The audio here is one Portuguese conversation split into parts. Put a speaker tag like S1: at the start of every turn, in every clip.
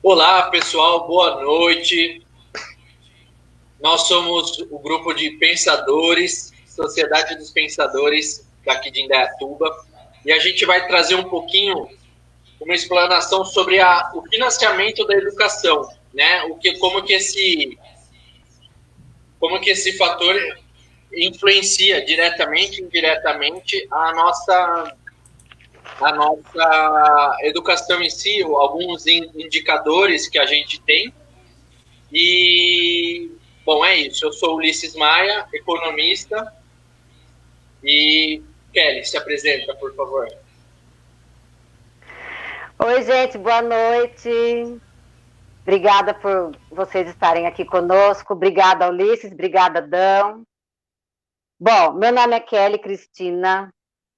S1: Olá, pessoal, boa noite. Nós somos o grupo de pensadores, Sociedade dos Pensadores daqui de Indaiatuba, e a gente vai trazer um pouquinho uma explanação sobre o financiamento da educação, né? Como que esse fator influencia diretamente e indiretamente a nossa educação em si, alguns indicadores que a gente tem. E, bom, é isso. Eu sou Ulisses Maia, economista. E, Kelly, se apresenta, por favor.
S2: Oi, gente, boa noite. Obrigada por vocês estarem aqui conosco. Obrigada, Ulisses. Obrigada, Dão. Bom, meu nome é Kelly Cristina.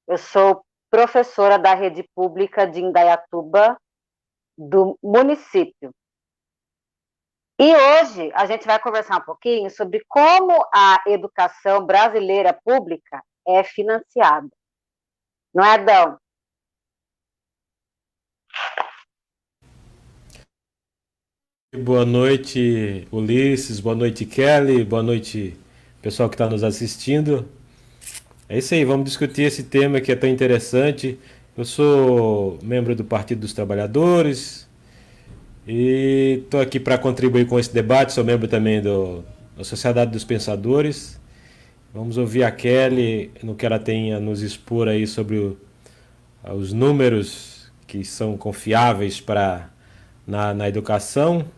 S2: Eu sou professora da rede pública de Indaiatuba, do município. E hoje a gente vai conversar um pouquinho sobre como a educação brasileira pública é financiada. Não é, Dão?
S3: Boa noite, Ulisses. Boa noite, Kelly. Boa noite, pessoal que está nos assistindo. É isso aí, vamos discutir esse tema que é tão interessante. Eu sou membro do Partido dos Trabalhadores e estou aqui para contribuir com esse debate. Sou membro também da Sociedade dos Pensadores. Vamos ouvir a Kelly no que ela tem a nos expor aí sobre os números que são confiáveis na educação.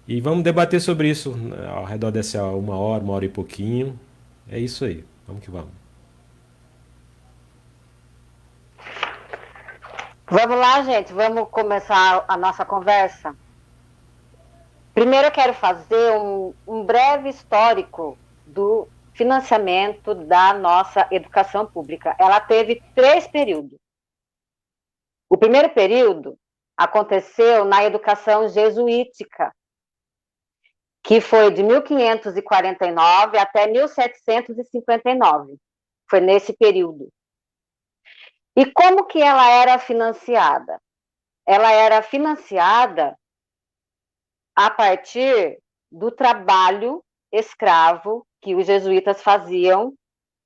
S3: E vamos debater sobre isso ao redor dessa uma hora e pouquinho. É isso aí. Vamos que vamos.
S2: Vamos lá, gente. Vamos começar a nossa conversa. Primeiro, eu quero fazer um breve histórico do financiamento da nossa educação pública. Ela teve 3 períodos. O primeiro período aconteceu na educação jesuítica, que foi de 1549 até 1759. Foi nesse período. E como que ela era financiada? Ela era financiada a partir do trabalho escravo que os jesuítas faziam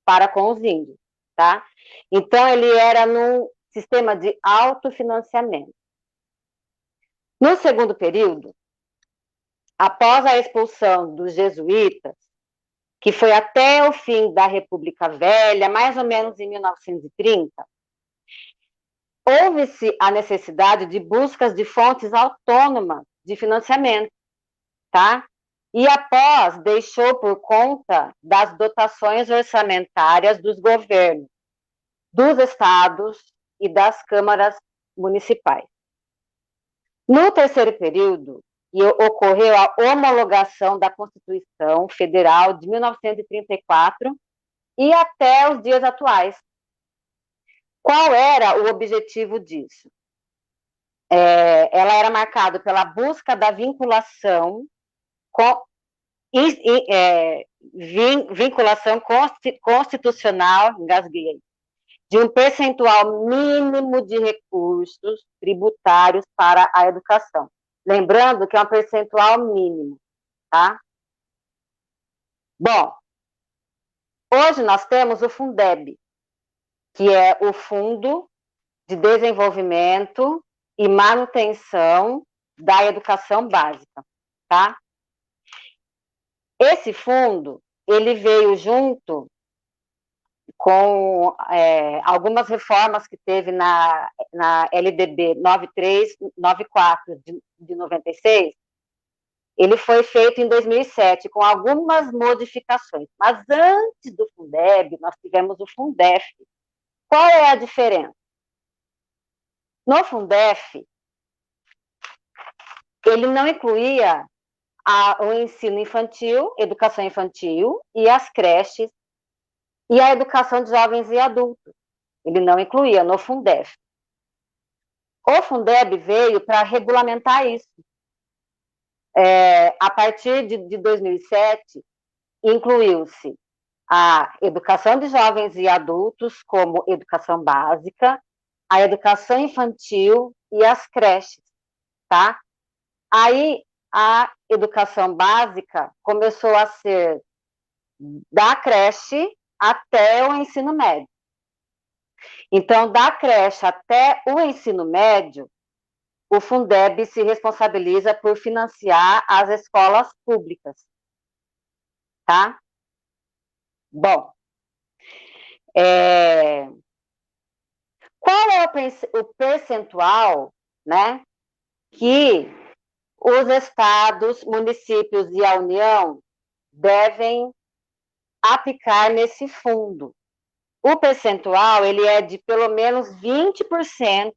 S2: para com os índios, tá? Então, ele era num sistema de autofinanciamento. No segundo período, após a expulsão dos jesuítas, que foi até o fim da República Velha, mais ou menos em 1930, houve-se a necessidade de buscas de fontes autônomas de financiamento, tá? E após deixou por conta das dotações orçamentárias dos governos, dos estados e das câmaras municipais. No terceiro período, ocorreu a homologação da Constituição Federal de 1934 e até os dias atuais. Qual era o objetivo disso? Ela era marcada pela busca da vinculação vinculação constitucional, engasguei, de um percentual mínimo de recursos tributários para a educação. Lembrando que é um percentual mínimo, tá? Bom, hoje nós temos o Fundeb, que é o Fundo de Desenvolvimento e Manutenção da Educação Básica, tá? Esse fundo, ele veio junto com algumas reformas que teve na LDB 9394 de 96, ele foi feito em 2007, com algumas modificações. Mas antes do Fundeb, nós tivemos o Fundef. Qual é a diferença? No Fundef, ele não incluía o ensino infantil, educação infantil e as creches e a educação de jovens e adultos. Ele não incluía no Fundef. O Fundeb veio para regulamentar isso. A partir de 2007, incluiu-se a educação de jovens e adultos como educação básica, a educação infantil e as creches, tá? Aí a educação básica começou a ser da creche até o ensino médio. Então, da creche até o ensino médio, o Fundeb se responsabiliza por financiar as escolas públicas, tá? Bom, qual é o percentual, né, que os estados, municípios e a União devem aplicar nesse fundo? O percentual, ele é de pelo menos 20%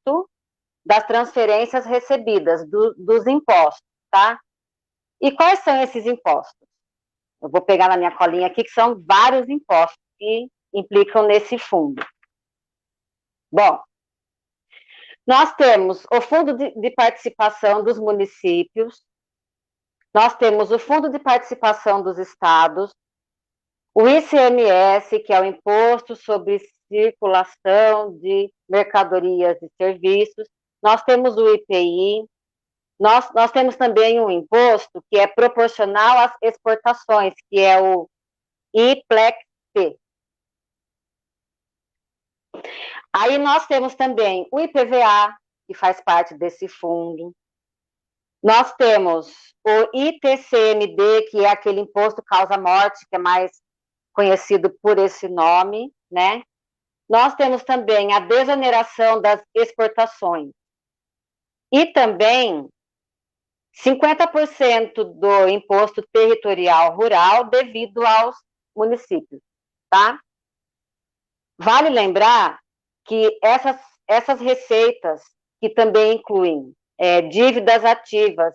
S2: das transferências recebidas dos impostos, tá? E quais são esses impostos? Eu vou pegar na minha colinha aqui, que são vários impostos que implicam nesse fundo. Bom, nós temos o Fundo de Participação dos Municípios, nós temos o Fundo de Participação dos Estados, o ICMS, que é o Imposto sobre Circulação de Mercadorias e Serviços, nós temos o IPI, nós temos também um imposto que é proporcional às exportações, que é o IPLEC-P. Aí nós temos também o IPVA, que faz parte desse fundo. Nós temos o ITCMD, que é aquele imposto causa-morte, que é mais conhecido por esse nome, né? Nós temos também a desoneração das exportações. E também 50% do imposto territorial rural devido aos municípios, tá? Vale lembrar que essas receitas, que também incluem dívidas ativas,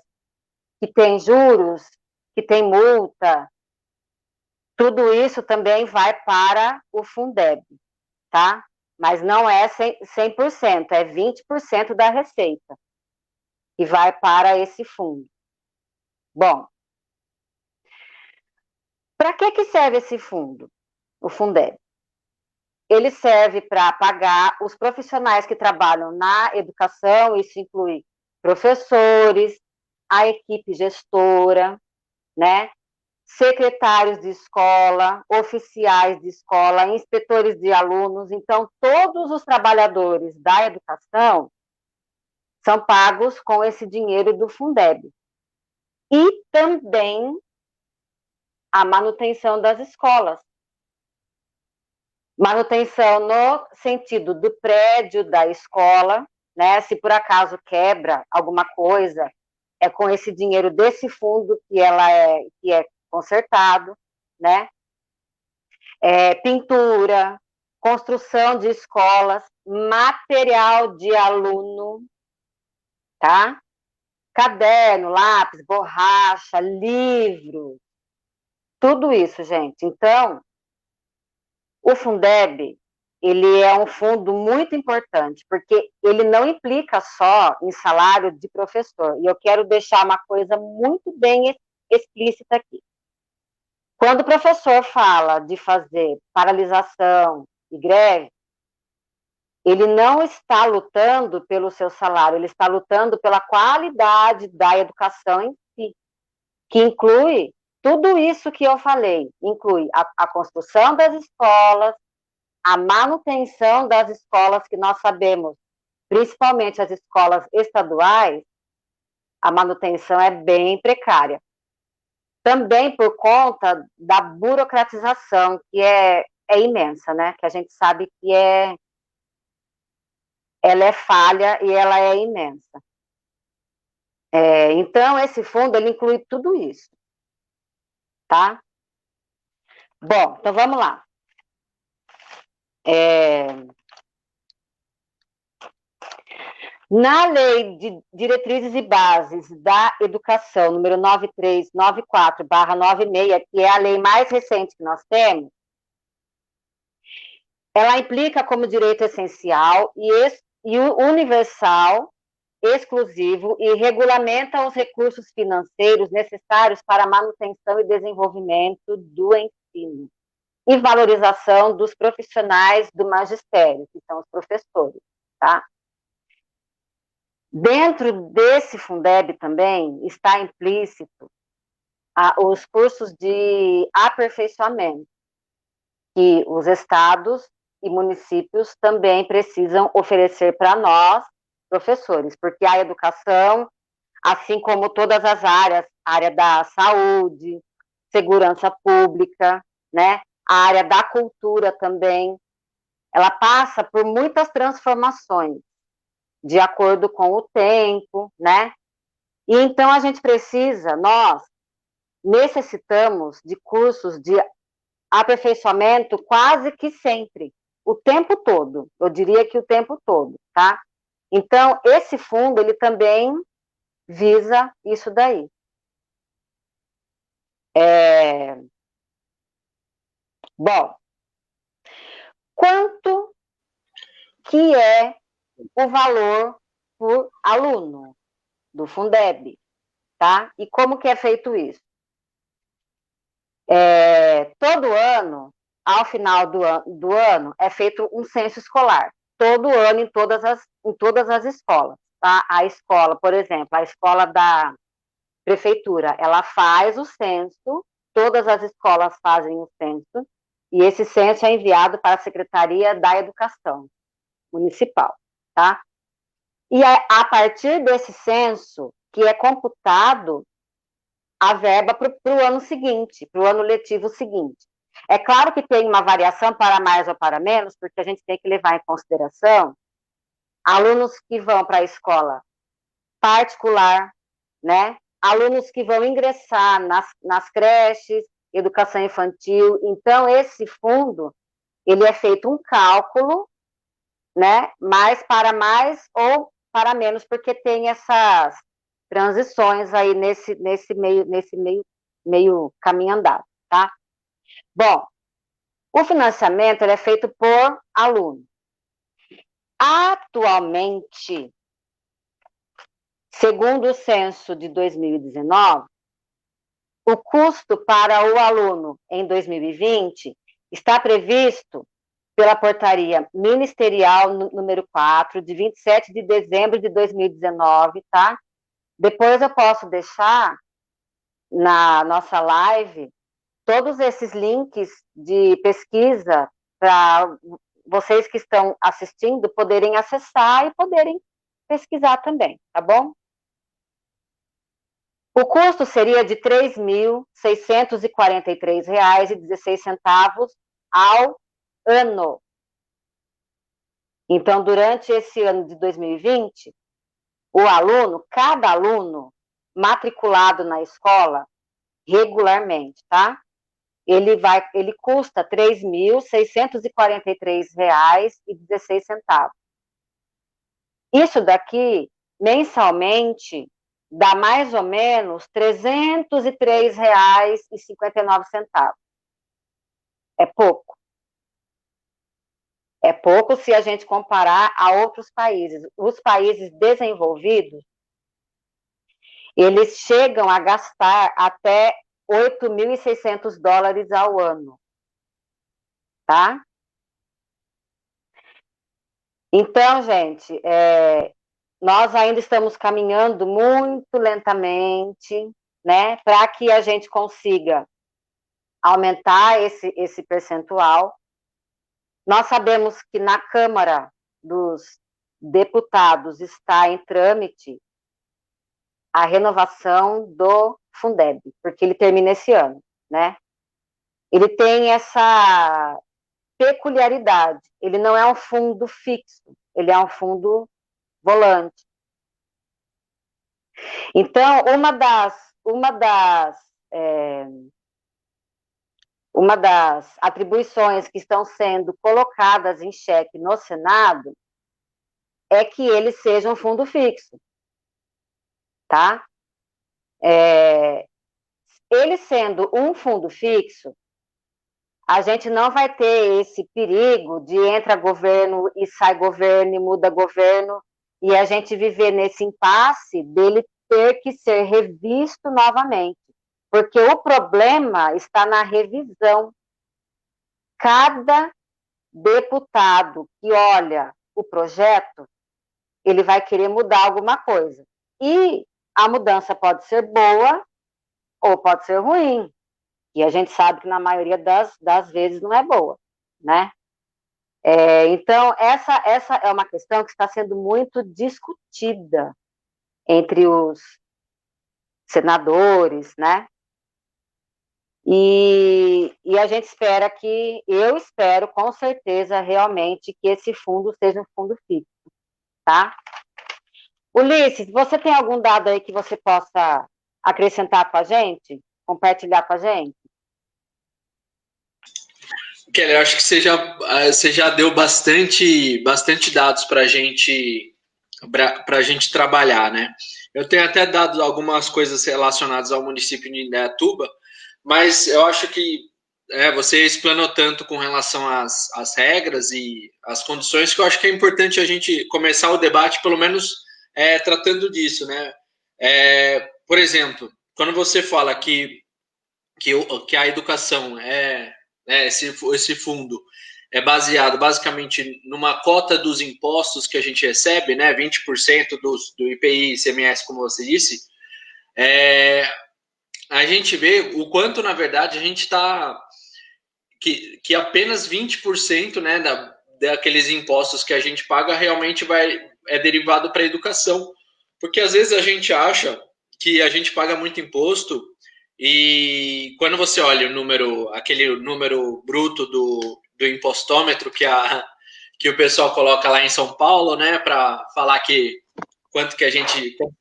S2: que tem juros, que tem multa, tudo isso também vai para o Fundeb, tá? Mas não é 100%, é 20% da receita que vai para esse fundo. Bom, para que serve esse fundo, o Fundeb? Ele serve para pagar os profissionais que trabalham na educação, isso inclui professores, a equipe gestora, né? Secretários de escola, oficiais de escola, inspetores de alunos. Então, todos os trabalhadores da educação são pagos com esse dinheiro do Fundeb. E também a manutenção das escolas. Manutenção no sentido do prédio da escola, né? Se por acaso quebra alguma coisa, é com esse dinheiro desse fundo que é consertado, né? Pintura, construção de escolas, material de aluno, tá? Caderno, lápis, borracha, livro, tudo isso, gente. Então, o Fundeb, ele é um fundo muito importante, porque ele não implica só em salário de professor. E eu quero deixar uma coisa muito bem explícita aqui. Quando o professor fala de fazer paralisação e greve, ele não está lutando pelo seu salário, ele está lutando pela qualidade da educação em si, que inclui tudo isso que eu falei, inclui a construção das escolas, a manutenção das escolas, que nós sabemos, principalmente as escolas estaduais, a manutenção é bem precária. Também por conta da burocratização, que é imensa, né? Que a gente sabe que ela é falha e ela é imensa. Então, esse fundo, ele inclui tudo isso, tá? Bom, então vamos lá. Na Lei de Diretrizes e Bases da Educação, número 9394/96, que é a lei mais recente que nós temos, ela implica como direito essencial e universal, exclusivo, e regulamenta os recursos financeiros necessários para a manutenção e desenvolvimento do ensino e valorização dos profissionais do magistério, que são os professores, tá? Dentro desse Fundeb também está implícito os cursos de aperfeiçoamento, que os estados e municípios também precisam oferecer para nós, professores, porque a educação, assim como todas as áreas, a área da saúde, segurança pública, né, a área da cultura também, ela passa por muitas transformações, de acordo com o tempo, né? E então a gente precisa, nós necessitamos de cursos de aperfeiçoamento quase que sempre, o tempo todo, eu diria que o tempo todo, tá? Então, esse fundo, ele também visa isso daí. Bom, quanto que é o valor por aluno do Fundeb, tá? E como que é feito isso? Todo ano, ao final do ano, é feito um censo escolar. Todo ano em todas as escolas, tá? A escola, por exemplo, a escola da prefeitura, ela faz o censo, todas as escolas fazem o censo, e esse censo é enviado para a Secretaria da Educação Municipal, tá? E a partir desse censo, que é computado a verba para o ano seguinte, para o ano letivo seguinte. É claro que tem uma variação para mais ou para menos, porque a gente tem que levar em consideração alunos que vão para a escola particular, né? Alunos que vão ingressar nas creches, educação infantil. Então, esse fundo, ele é feito um cálculo, né? Mais ou para menos, porque tem essas transições aí nesse meio caminho andado, tá? Bom, o financiamento ele é feito por aluno. Atualmente, segundo o censo de 2019, o custo para o aluno em 2020 está previsto pela portaria ministerial número 4, de 27 de dezembro de 2019, tá? Depois eu posso deixar na nossa live todos esses links de pesquisa para vocês que estão assistindo poderem acessar e poderem pesquisar também, tá bom? O custo seria de R$ 3.643,16 ao ano. Então, durante esse ano de 2020, cada aluno matriculado na escola regularmente, tá? Ele custa R$ 3.643,16. Isso daqui, mensalmente, dá mais ou menos R$ 303,59. É pouco. É pouco se a gente comparar a outros países. Os países desenvolvidos, eles chegam a gastar até $8.600 ao ano, tá? Então, gente, nós ainda estamos caminhando muito lentamente, né, para que a gente consiga aumentar esse percentual. Nós sabemos que na Câmara dos Deputados está em trâmite a renovação do Fundeb, porque ele termina esse ano, né? Ele tem essa peculiaridade, ele não é um fundo fixo, ele é um fundo volante. Então, uma das atribuições que estão sendo colocadas em xeque no Senado é que ele seja um fundo fixo, tá? Ele sendo um fundo fixo, a gente não vai ter esse perigo de entra governo e sai governo e muda governo, e a gente viver nesse impasse dele ter que ser revisto novamente, porque o problema está na revisão. Cada deputado que olha o projeto, ele vai querer mudar alguma coisa. E a mudança pode ser boa ou pode ser ruim. E a gente sabe que na maioria das vezes não é boa, né? Então, essa é uma questão que está sendo muito discutida entre os senadores, né? E a gente espera eu espero com certeza realmente que esse fundo seja um fundo fixo, tá? Ulisses, você tem algum dado aí que você possa acrescentar com a gente? Compartilhar com a gente?
S1: Kelly, eu acho que você já deu bastante dados para a gente trabalhar, né? Eu tenho até dado algumas coisas relacionadas ao município de Indaiatuba, mas eu acho que você explanou tanto com relação às regras e às condições que eu acho que é importante a gente começar o debate, pelo menos tratando disso, né? Por exemplo, quando você fala que a educação esse fundo é baseado basicamente numa cota dos impostos que a gente recebe, né, 20% do IPI e ICMS, como você disse, a gente vê o quanto, na verdade, a gente está... Que apenas 20%, né, daqueles impostos que a gente paga realmente é derivado para a educação. Porque às vezes a gente acha que a gente paga muito imposto e quando você olha aquele número bruto do impostômetro que o pessoal coloca lá em São Paulo, né, para falar quantos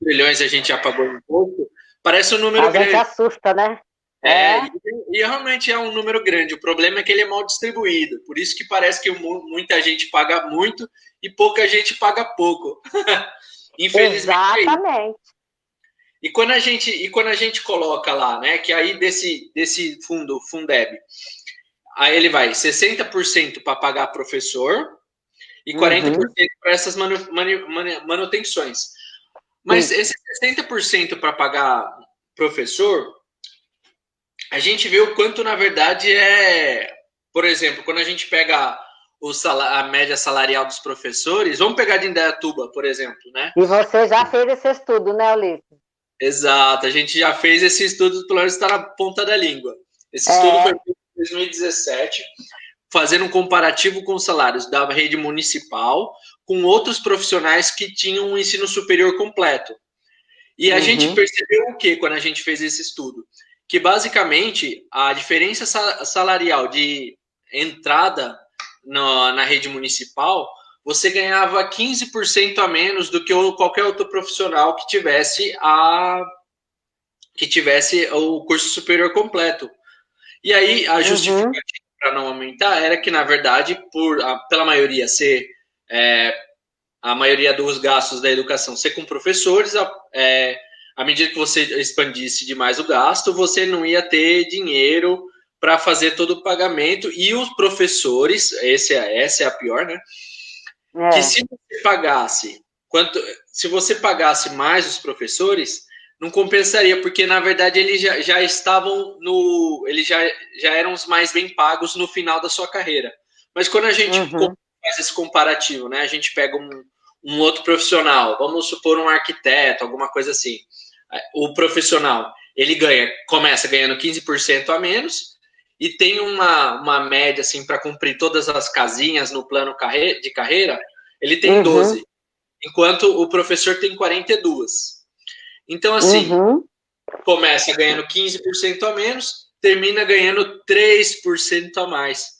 S1: trilhões a gente já pagou em imposto, parece um número grande.
S2: A gente assusta, né?
S1: E realmente é um número grande. O problema é que ele é mal distribuído. Por isso que parece que muita gente paga muito e pouca gente paga pouco. Infelizmente.
S2: Exatamente.
S1: E quando a gente coloca lá, né, que aí desse Fundeb, aí ele vai 60% para pagar professor e 40% para essas manutenções. Mas esse 60% para pagar professor, a gente vê o quanto, na verdade, por exemplo, quando a gente pega a média salarial dos professores, vamos pegar de Indaiatuba, por exemplo, né?
S2: E você já fez esse estudo, né, Ulisses?
S1: Exato, a gente já fez esse estudo, pelo menos está na ponta da língua. Esse estudo foi feito em 2017, fazendo um comparativo com os salários da rede municipal com outros profissionais que tinham um ensino superior completo. E a gente percebeu o que quando a gente fez esse estudo? Que basicamente a diferença salarial de entrada na rede municipal, você ganhava 15% a menos do que qualquer outro profissional que tivesse o curso superior completo. E aí a justificativa para não aumentar era que, na verdade, pela maioria ser a maioria dos gastos da educação ser com professores, à medida que você expandisse demais o gasto, você não ia ter dinheiro para fazer todo o pagamento. E os professores, essa é a pior, né? Que se você pagasse mais os professores, não compensaria, porque na verdade eles já estavam eles já eram os mais bem pagos no final da sua carreira. Mas quando a gente faz esse comparativo, né? A gente pega um outro profissional, vamos supor um arquiteto, alguma coisa assim. O profissional, ele começa ganhando 15% a menos e tem uma média assim para cumprir todas as casinhas no plano de carreira, ele tem 12, enquanto o professor tem 42. Então, assim, começa ganhando 15% a menos, termina ganhando 3% a mais.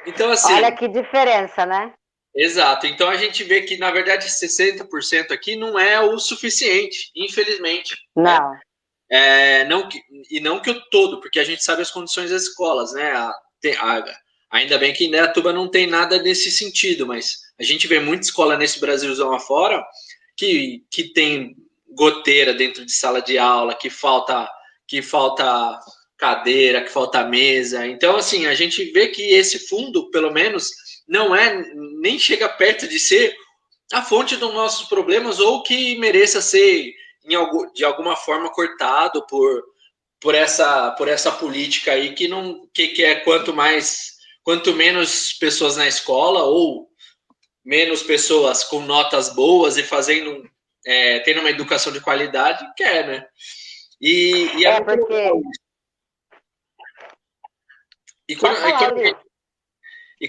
S1: Então, assim...
S2: Olha que diferença, né?
S1: Exato. Então, a gente vê que, na verdade, 60% aqui não é o suficiente, infelizmente.
S2: Não.
S1: Né? Não que o todo, porque a gente sabe as condições das escolas, né? Ainda bem que Indaiatuba não tem nada nesse sentido, mas a gente vê muita escola nesse Brasilzão afora que tem goteira dentro de sala de aula, que falta cadeira, que falta mesa. Então, assim, a gente vê que esse fundo, pelo menos, nem chega perto de ser a fonte dos nossos problemas ou que mereça ser, de alguma forma, cortado por essa política aí que é quanto menos pessoas na escola ou menos pessoas com notas boas e tendo uma educação de qualidade, quer, né? E
S2: porque...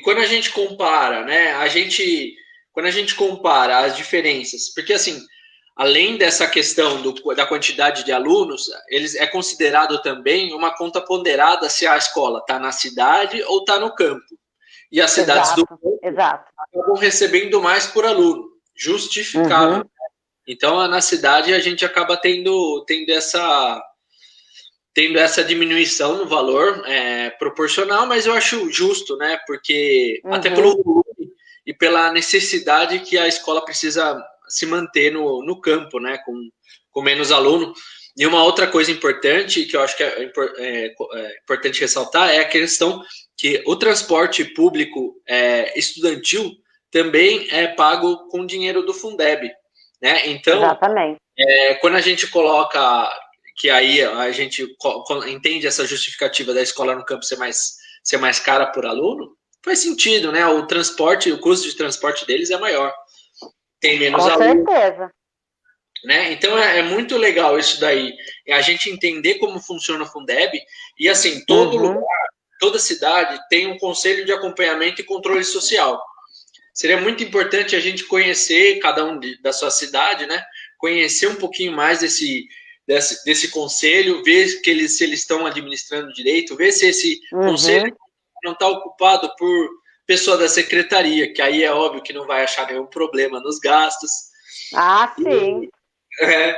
S1: quando a gente compara, né? Quando a gente compara as diferenças, porque assim, além dessa questão da quantidade de alunos, é considerado também uma conta ponderada se a escola está na cidade ou está no campo. E as cidades do campo acabam recebendo mais por aluno, justificável.
S2: Uhum.
S1: Então, na cidade, a gente acaba tendo essa diminuição no valor proporcional, mas eu acho justo, né? Porque até pelo volume e pela necessidade que a escola precisa se manter no campo, né? Com menos aluno. E uma outra coisa importante, que eu acho que é importante ressaltar, é a questão que o transporte público estudantil também é pago com dinheiro do Fundeb, né? Então, quando a gente coloca que aí a gente entende essa justificativa da escola no campo ser mais cara por aluno, faz sentido, né? O custo de transporte deles é maior. Tem menos alunos.
S2: Com certeza.
S1: Né? Então é muito legal isso daí. A gente entender como funciona o Fundeb e assim, todo lugar, toda cidade tem um conselho de acompanhamento e controle social. Seria muito importante a gente conhecer cada um da sua cidade, né? Conhecer um pouquinho mais desse conselho, ver se eles estão administrando direito, ver se esse conselho não está ocupado por pessoa da secretaria, que aí é óbvio que não vai achar nenhum problema nos gastos.
S2: Ah, sim.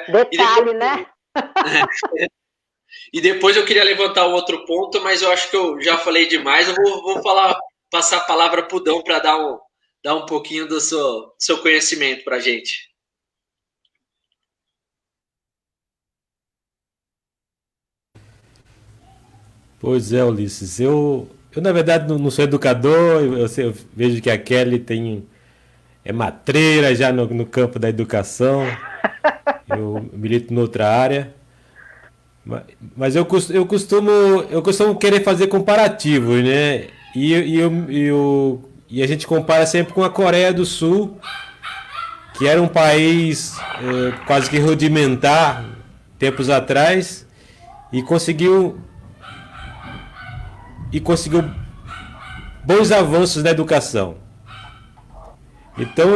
S2: Detalhe, né?
S1: E depois eu queria levantar um outro ponto, mas eu acho que eu já falei demais. Eu vou passar a palavra para o Dão para dar um pouquinho do seu conhecimento para a gente.
S3: Pois é, Ulisses. Eu na verdade, não sou educador. Eu vejo que a Kelly é matreira já no campo da educação. Eu milito noutra área. Mas eu costumo querer fazer comparativos, né? E a gente compara sempre com a Coreia do Sul, que era um país quase que rudimentar tempos atrás e conseguiu bons avanços na educação. Então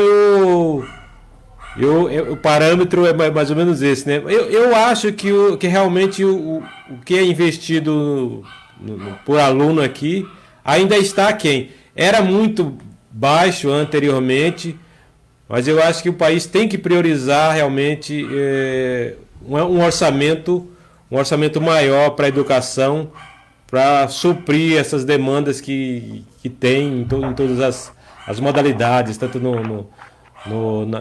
S3: o parâmetro é mais ou menos esse, né? Eu acho que realmente o que é investido por aluno aqui ainda está aquém. Era muito baixo anteriormente, mas eu acho que o país tem que priorizar realmente um orçamento maior para a educação, para suprir essas demandas que tem em todas as modalidades, tanto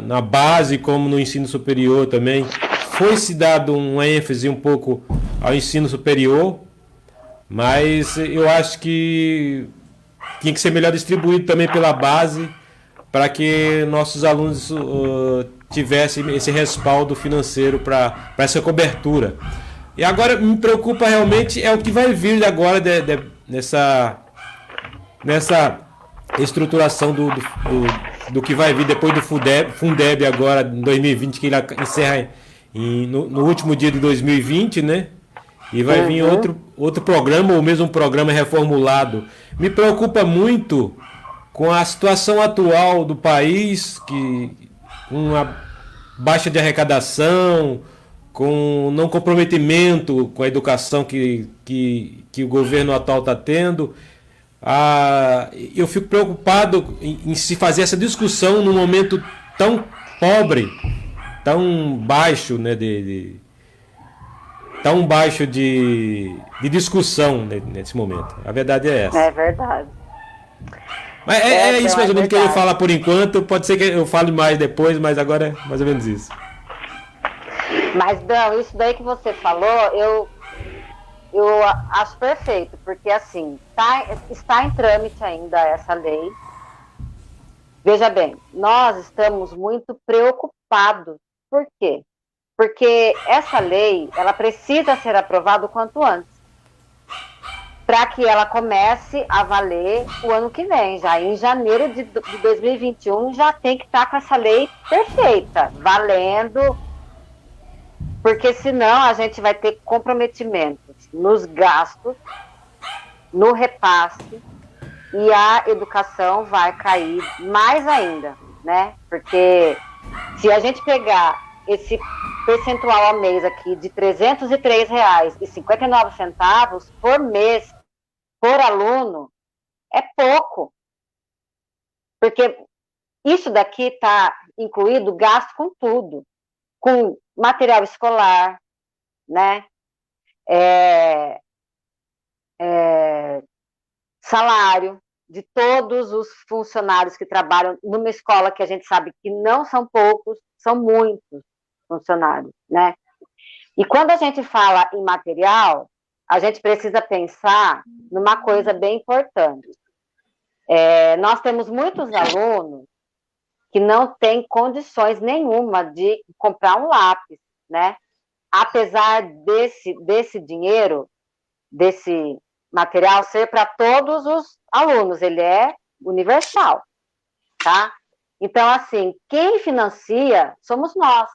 S3: na base como no ensino superior também. Foi-se dado uma ênfase um pouco ao ensino superior, mas eu acho que tinha que ser melhor distribuído também pela base, para que nossos alunos tivessem esse respaldo financeiro para essa cobertura. E agora me preocupa realmente é o que vai vir agora nessa estruturação do que vai vir depois do Fundeb agora em 2020, que ele encerra no último dia de 2020, né? E vai vir outro programa, ou mesmo um programa reformulado. Me preocupa muito com a situação atual do país, que uma baixa de arrecadação, com não comprometimento com a educação que o governo atual está tendo. Eu fico preocupado em se fazer essa discussão num momento tão pobre, tão baixo, né, tão baixo de discussão nesse momento. A verdade é essa.
S2: É verdade.
S3: Mas é isso mais ou menos que eu ia falar por enquanto. Pode ser que eu fale mais depois, mas agora é mais ou menos isso.
S2: Mas, não, isso daí que você falou, eu acho perfeito, porque assim, está em trâmite ainda essa lei. Veja bem, nós estamos muito preocupados. Por quê? Porque essa lei, ela precisa ser aprovada o quanto antes. para que ela comece a valer o ano que vem. Já em janeiro de 2021 já tem que estar com essa lei perfeita, valendo, porque senão a gente vai ter comprometimentos nos gastos, no repasse, e a educação vai cair mais ainda, né? Porque se a gente pegar esse percentual ao mês aqui de R$ 303,59 por mês, por aluno, é pouco. Porque isso daqui está incluído gasto com tudo, com material escolar, né? Salário de todos os funcionários que trabalham numa escola que a gente sabe que não são poucos, são muitos funcionários, né? E quando a gente fala em material, a gente precisa pensar numa coisa bem importante. Nós temos muitos alunos que não têm condições nenhuma de comprar um lápis, né? Apesar desse dinheiro, desse material ser para todos os alunos, ele é universal, tá? Então, assim, quem financia somos nós.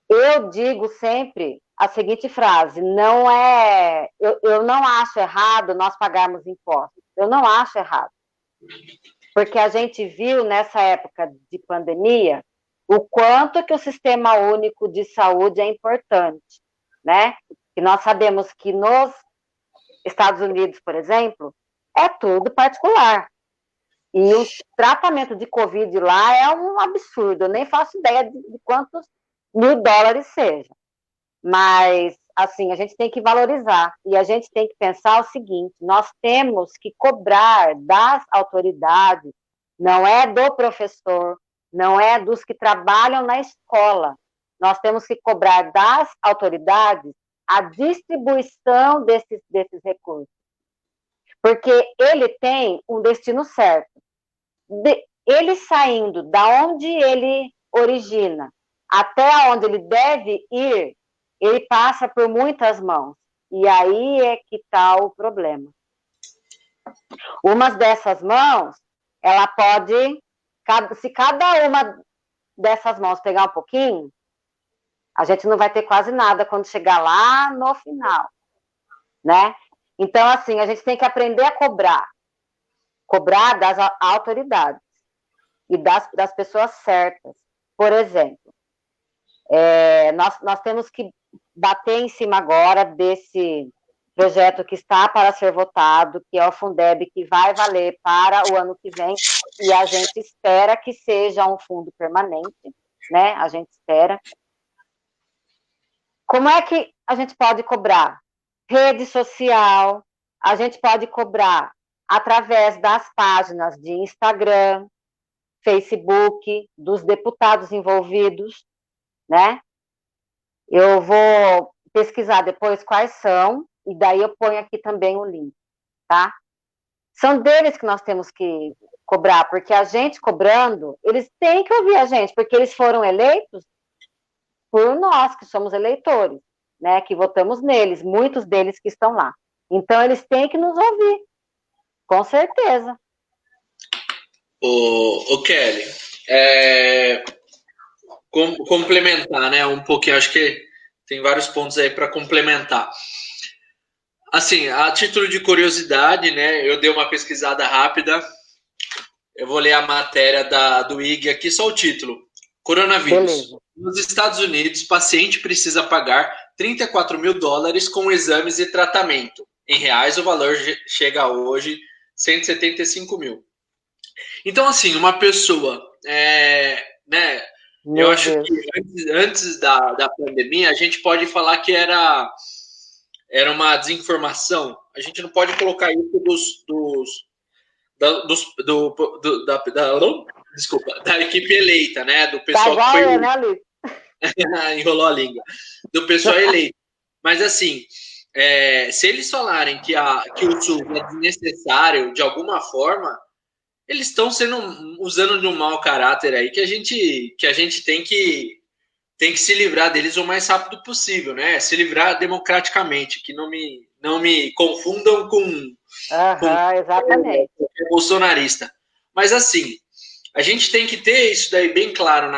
S2: Eu digo sempre a seguinte frase, eu não acho errado nós pagarmos impostos, eu não acho errado, porque a gente viu nessa época de pandemia o quanto que o Sistema Único de Saúde é importante, né? E nós sabemos que nos Estados Unidos, por exemplo, é tudo particular. E o tratamento de Covid lá é um absurdo. Eu nem faço ideia de quantos $1.000 seja. Mas, assim, a gente tem que valorizar. E a gente tem que pensar o seguinte, nós temos que cobrar das autoridades, não é do professor, não é dos que trabalham na escola. Nós temos que cobrar das autoridades a distribuição desses recursos. Porque ele tem um destino certo. Ele saindo da onde ele origina até onde ele deve ir, ele passa por muitas mãos. E aí é que está o problema. Uma dessas mãos, ela pode, se cada uma dessas mãos pegar um pouquinho, a gente não vai ter quase nada quando chegar lá no final, né? Então, assim, a gente tem que aprender a cobrar das autoridades e das pessoas certas. Por exemplo, nós temos que bater em cima agora desse projeto que está para ser votado, que é o Fundeb, que vai valer para o ano que vem, e a gente espera que seja um fundo permanente, né? A gente espera. Como é que a gente pode cobrar? Rede social, a gente pode cobrar através das páginas de Instagram, Facebook, dos deputados envolvidos, né? Eu vou pesquisar depois quais são, e daí eu ponho aqui também o link, tá? São deles que nós temos que cobrar, porque a gente cobrando, eles têm que ouvir a gente, porque eles foram eleitos por nós, que somos eleitores, né, que votamos neles, muitos deles que estão lá. Então, eles têm que nos ouvir, com certeza.
S1: Ô Kelly, complementar, né, um pouquinho, acho que tem vários pontos aí para complementar. Assim, a título de curiosidade, né, eu dei uma pesquisada rápida, eu vou ler a matéria do IG aqui, só o título. Coronavírus. Beleza. Nos Estados Unidos, paciente precisa pagar $34 mil com exames e tratamento. Em reais, o valor chega hoje 175 mil. Então, assim, uma pessoa, né? Eu acho que antes da pandemia, a gente pode falar que era uma desinformação. A gente não pode colocar isso da equipe eleita, né? Do pessoal que foi...
S2: né, Luiz?
S1: Enrolou a língua. Do pessoal eleito. Mas, assim, se eles falarem que o SUS é desnecessário de alguma forma, eles estão usando de um mau caráter aí que a gente tem que se livrar deles o mais rápido possível, né? Se livrar democraticamente, que não não me confundam com
S2: exatamente.
S1: bolsonarista. Mas assim, a gente tem que ter isso daí bem claro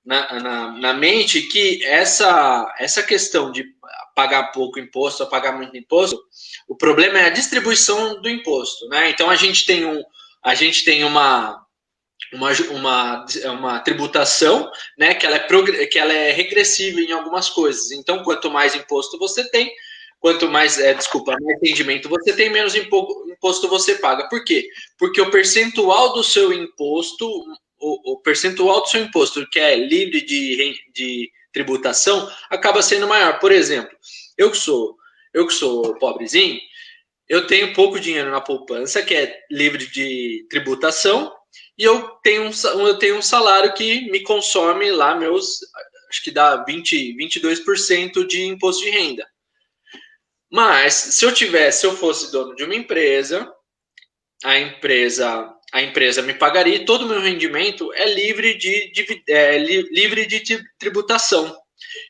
S1: na mente, que essa questão de pagar pouco imposto ou pagar muito imposto, o problema é a distribuição do imposto, né? Então a gente tem uma tributação, né, que ela é regressiva em algumas coisas. Então, quanto mais imposto você tem, quanto mais, mais rendimento você tem, menos imposto você paga. Por quê? Porque o percentual do seu imposto, que é livre de tributação, acaba sendo maior. Por exemplo, eu que sou pobrezinho, eu tenho pouco dinheiro na poupança, que é livre de tributação, e eu tenho um salário que me consome lá acho que dá 22% de imposto de renda. Mas se eu fosse dono de uma empresa, a empresa me pagaria e todo o meu rendimento é livre de tributação.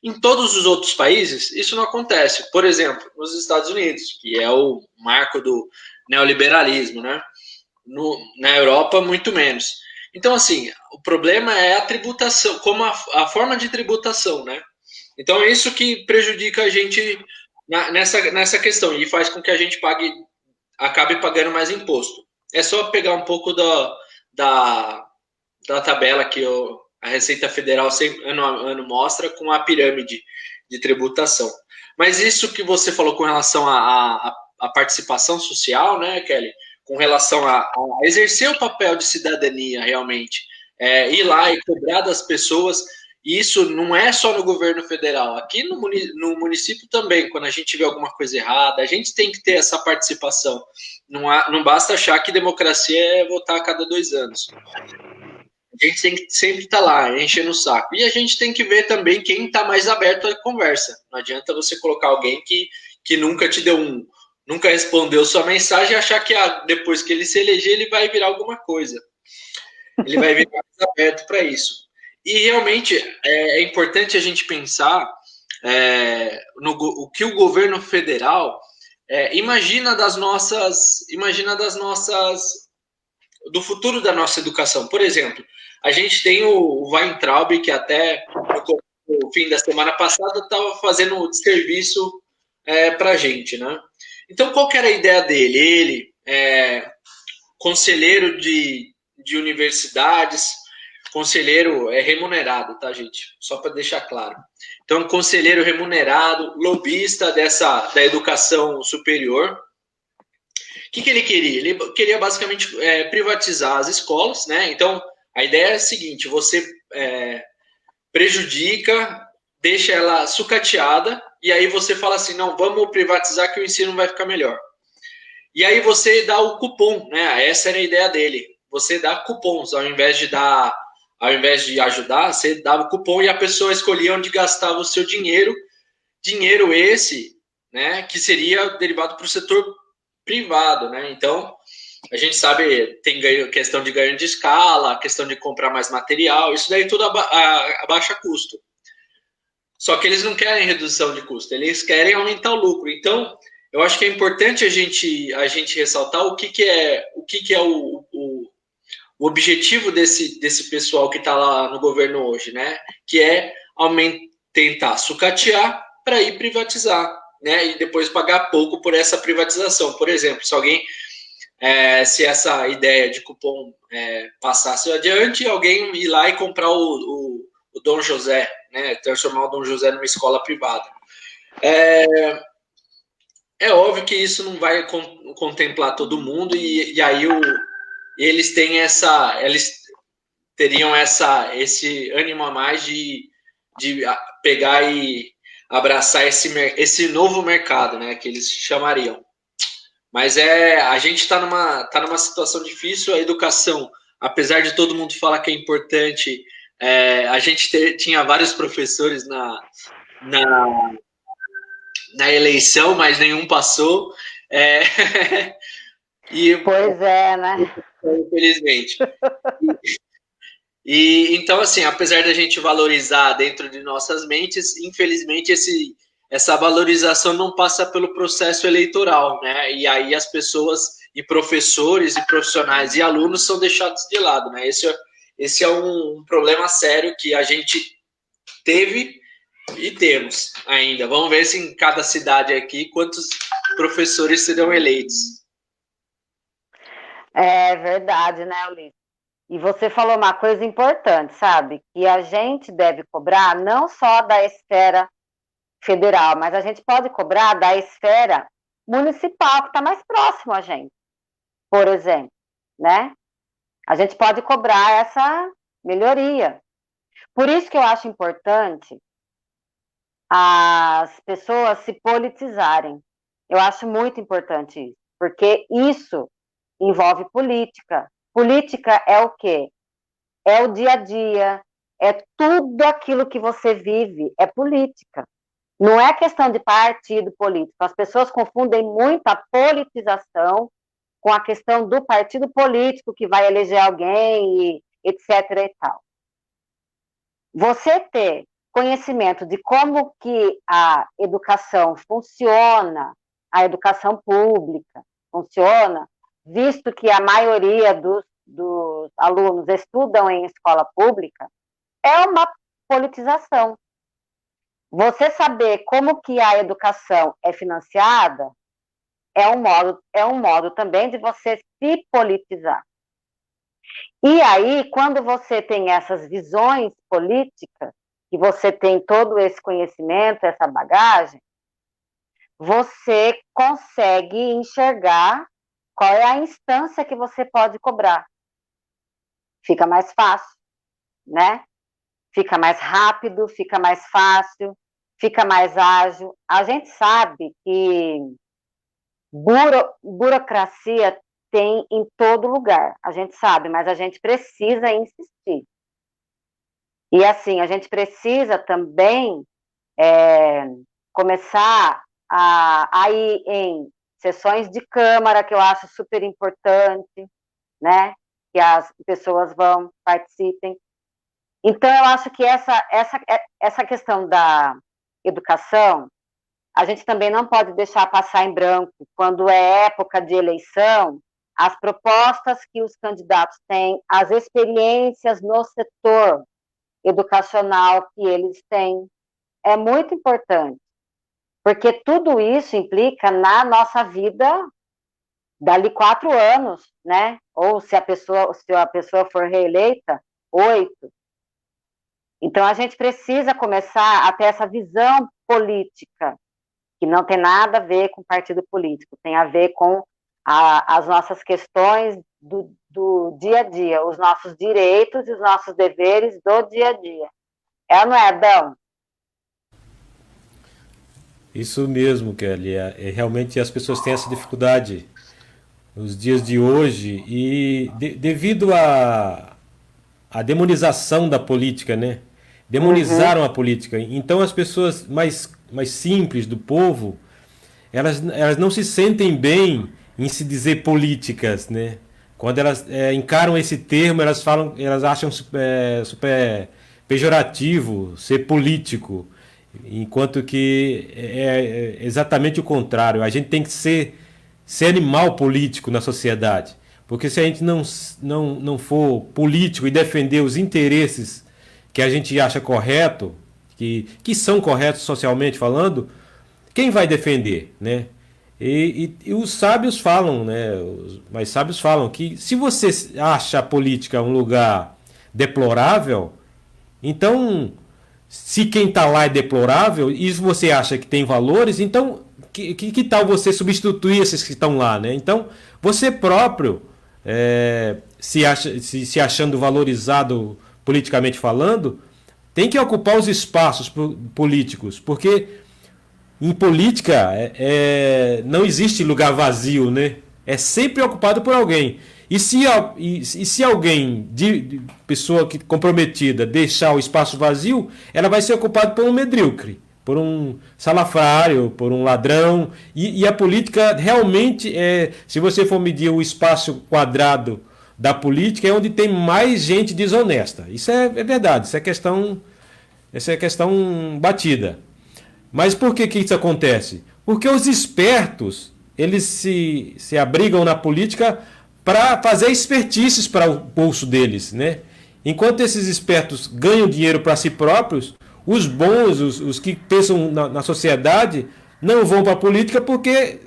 S1: Em todos os outros países, isso não acontece. Por exemplo, nos Estados Unidos, que é o marco do neoliberalismo, né? Na Europa, muito menos. Então, assim, o problema é a tributação, como a forma de tributação, né? Então, é isso que prejudica a gente nessa questão e faz com que a gente acabe pagando mais imposto. É só pegar um pouco da tabela que a Receita Federal sempre, ano a ano mostra com a pirâmide de tributação. Mas isso que você falou com relação à participação social, né, Kelly? Com relação a exercer o papel de cidadania realmente, ir lá e cobrar das pessoas. E isso não é só no governo federal, aqui no município também, quando a gente vê alguma coisa errada, a gente tem que ter essa participação. Não basta achar que democracia é votar a cada 2 anos. A gente tem que sempre estar lá, enchendo o saco. E a gente tem que ver também quem está mais aberto à conversa. Não adianta você colocar alguém que nunca te deu nunca respondeu sua mensagem e achar que depois que ele se eleger, ele vai virar alguma coisa. Ele vai virar mais aberto para isso. E realmente é importante a gente pensar o que o governo federal imagina do futuro da nossa educação. Por exemplo, a gente tem o Weintraub, que até no fim da semana passada estava fazendo um serviço para a gente, né? Então, qual que era a ideia dele? Ele, conselheiro de universidades, conselheiro remunerado, tá, gente? Só para deixar claro. Então, conselheiro remunerado, lobista da educação superior. O que ele queria? Ele queria basicamente privatizar as escolas, né? Então, a ideia é a seguinte: você prejudica, deixa ela sucateada, e aí você fala assim, não, vamos privatizar que o ensino vai ficar melhor. E aí você dá o cupom, né? Essa era a ideia dele. Você dá cupons, ao invés de ajudar, você dava o cupom e a pessoa escolhia onde gastava o seu dinheiro. Dinheiro esse, né, que seria derivado para o setor privado, né? Então, a gente sabe, tem questão de ganho de escala, questão de comprar mais material, isso daí tudo abaixa custo. Só que eles não querem redução de custo, eles querem aumentar o lucro. Então, eu acho que é importante a gente ressaltar o que é o objetivo desse pessoal que está lá no governo hoje, né? Que é tentar sucatear para ir privatizar, né? E depois pagar pouco por essa privatização. Por exemplo, se essa ideia de cupom passasse adiante, alguém ir lá e comprar o Dom José, né? Transformar o Dom José numa escola privada. É óbvio que isso não vai contemplar todo mundo e aí eles teriam esse ânimo a mais de pegar e abraçar esse novo mercado, né, que eles chamariam. Mas a gente está numa situação difícil. A educação, apesar de todo mundo falar que é importante, a gente tinha vários professores na eleição, mas nenhum passou.
S2: Pois é, né?
S1: Infelizmente. Então, assim, apesar da gente valorizar dentro de nossas mentes, infelizmente essa valorização não passa pelo processo eleitoral, né? E aí as pessoas, e professores, e profissionais, e alunos são deixados de lado, né? Esse é um problema sério que a gente teve e temos ainda. Vamos ver se em cada cidade aqui quantos professores serão eleitos.
S2: É verdade, né, Ulisses? E você falou uma coisa importante, sabe? Que a gente deve cobrar não só da esfera federal, mas a gente pode cobrar da esfera municipal, que está mais próximo a gente, por exemplo, né? A gente pode cobrar essa melhoria. Por isso que eu acho importante as pessoas se politizarem. Eu acho muito importante isso, porque isso envolve política. Política é o quê? É o dia a dia, é tudo aquilo que você vive, é política. Não é questão de partido político. As pessoas confundem muito a politização com a questão do partido político que vai eleger alguém, e etc. e tal. Você ter conhecimento de como que a educação funciona, a educação pública funciona, visto que a maioria dos alunos estudam em escola pública, é uma politização. Você saber como que a educação é financiada é um modo também de você se politizar. E aí, quando você tem essas visões políticas, que você tem todo esse conhecimento, essa bagagem, você consegue enxergar qual é a instância que você pode cobrar. Fica mais fácil, né? Fica mais rápido, fica mais fácil, fica mais ágil. A gente sabe que burocracia tem em todo lugar, a gente sabe, mas a gente precisa insistir. E assim, a gente precisa também começar a ir em sessões de Câmara, que eu acho super importante, né? Que as pessoas vão, participem. Então, eu acho que essa questão da educação, a gente também não pode deixar passar em branco. Quando é época de eleição, as propostas que os candidatos têm, as experiências no setor educacional que eles têm, é muito importante, porque tudo isso implica na nossa vida dali 4 anos, né? Ou se a pessoa for reeleita, 8. Então, a gente precisa começar a ter essa visão política, que não tem nada a ver com partido político, tem a ver com as nossas questões do dia a dia, os nossos direitos e os nossos deveres do dia a dia. É ou não é, Adão?
S3: Isso mesmo, Kelly. Realmente as pessoas têm essa dificuldade nos dias de hoje e devido à demonização da política, né? Demonizaram a política. Então as pessoas mais simples do povo, elas não se sentem bem em se dizer políticas, né? Quando elas encaram esse termo, elas acham super pejorativo ser político, enquanto que é exatamente o contrário. A gente tem que ser animal político na sociedade, porque se a gente não for político e defender os interesses que a gente acha correto, que são corretos socialmente falando, quem vai defender, né? E os sábios falam, né? Os mais sábios falam que se você acha a política um lugar deplorável, então se quem está lá é deplorável e você acha que tem valores, então que tal você substituir esses que estão lá, né? Então você próprio se achando valorizado politicamente falando, tem que ocupar os espaços políticos, porque em política não existe lugar vazio, né? É sempre ocupado por alguém. E se alguém, de pessoa comprometida, deixar o espaço vazio, ela vai ser ocupada por um medíocre, por um salafrário, por um ladrão. E a política realmente se você for medir o espaço quadrado da política, é onde tem mais gente desonesta. Isso é verdade, isso é questão batida. Mas por que isso acontece? Porque os espertos, eles se abrigam na política para fazer espertices para o bolso deles, né? Enquanto esses espertos ganham dinheiro para si próprios, os bons, os que pensam na sociedade, não vão para a política porque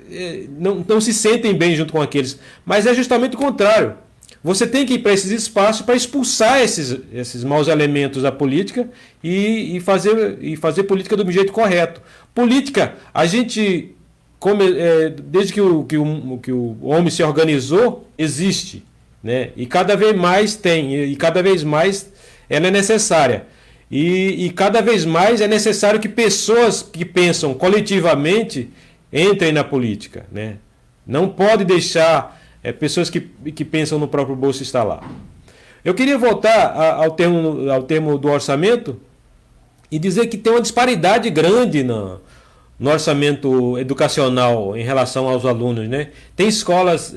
S3: não se sentem bem junto com aqueles. Mas é justamente o contrário. Você tem que ir para esses espaços para expulsar esses maus elementos da política e fazer política do jeito correto. Política, a gente, desde que o homem se organizou, existe. Né? E cada vez mais tem, e cada vez mais ela é necessária. E cada vez mais é necessário que pessoas que pensam coletivamente entrem na política. Né? Não pode deixar pessoas que pensam no próprio bolso estar lá. Eu queria voltar ao termo do orçamento e dizer que tem uma disparidade grande no orçamento educacional em relação aos alunos. Né? Tem escolas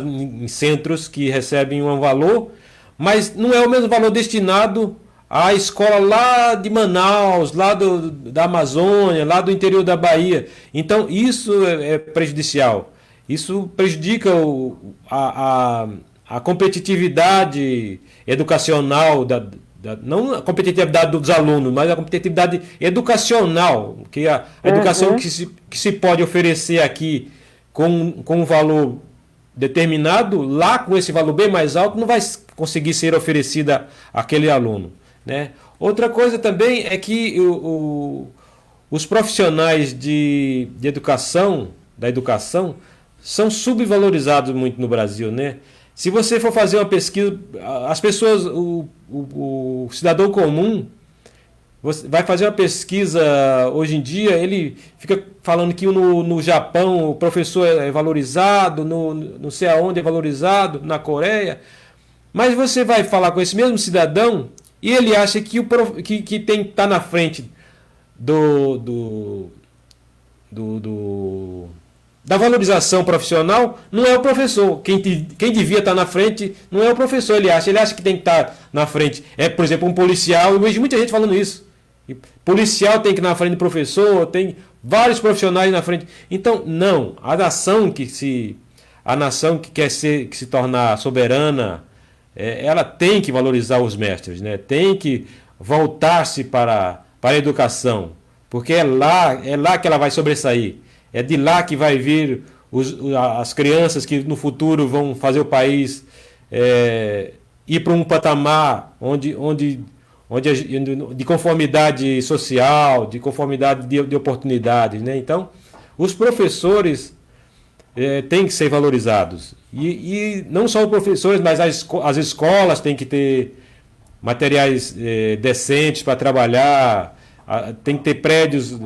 S3: em centros que recebem um valor, mas não é o mesmo valor destinado à escola lá de Manaus, lá da Amazônia, lá do interior da Bahia. Então isso é prejudicial. Isso prejudica a competitividade educacional, não a competitividade dos alunos, mas a competitividade educacional, que a educação que se pode oferecer aqui com um valor determinado, lá com esse valor bem mais alto, não vai conseguir ser oferecida àquele aluno. Né? Outra coisa também é que os profissionais da educação, são subvalorizados muito no Brasil, né? Se você for fazer uma pesquisa, as pessoas, o cidadão comum, vai fazer uma pesquisa hoje em dia, ele fica falando que no Japão o professor é valorizado, não sei aonde é valorizado, na Coreia, mas você vai falar com esse mesmo cidadão e ele acha que tem que estar na frente da valorização profissional não é o professor. Quem devia estar na frente não é o professor, ele acha que tem que estar na frente. Por exemplo, um policial, eu vejo muita gente falando isso. Policial tem que ir na frente do professor, tem vários profissionais na frente. Então, não, a nação que quer que se tornar soberana, ela tem que valorizar os mestres, né? Tem que voltar-se para a educação, porque é lá que ela vai sobressair. É de lá que vai vir as crianças que no futuro vão fazer o país ir para um patamar onde de conformidade social, de conformidade de oportunidades. Né? Então, os professores têm que ser valorizados. E não só os professores, mas as escolas têm que ter materiais decentes para trabalhar, tem que ter prédios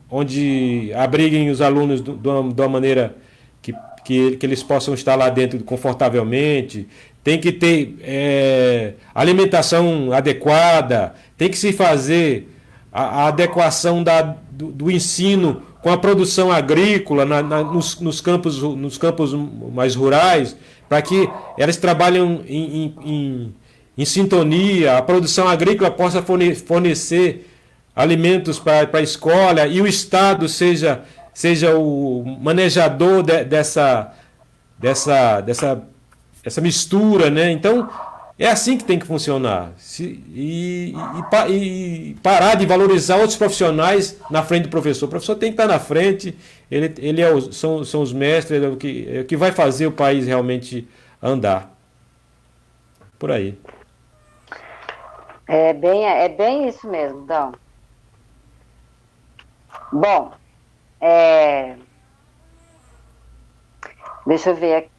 S3: onde abriguem os alunos de uma maneira que eles possam estar lá dentro confortavelmente, tem que ter alimentação adequada, tem que se fazer a adequação do ensino com a produção agrícola nos campos mais rurais, para que elas trabalhem em sintonia, a produção agrícola possa fornecer alimentos para a escola e o Estado seja o manejador dessa mistura, né? Então, é assim que tem que funcionar. E parar de valorizar outros profissionais na frente do professor. O professor tem que estar na frente, são os mestres, é o que vai fazer o país realmente andar. Por aí.
S2: É bem isso mesmo, Dão. Bom, deixa eu ver aqui.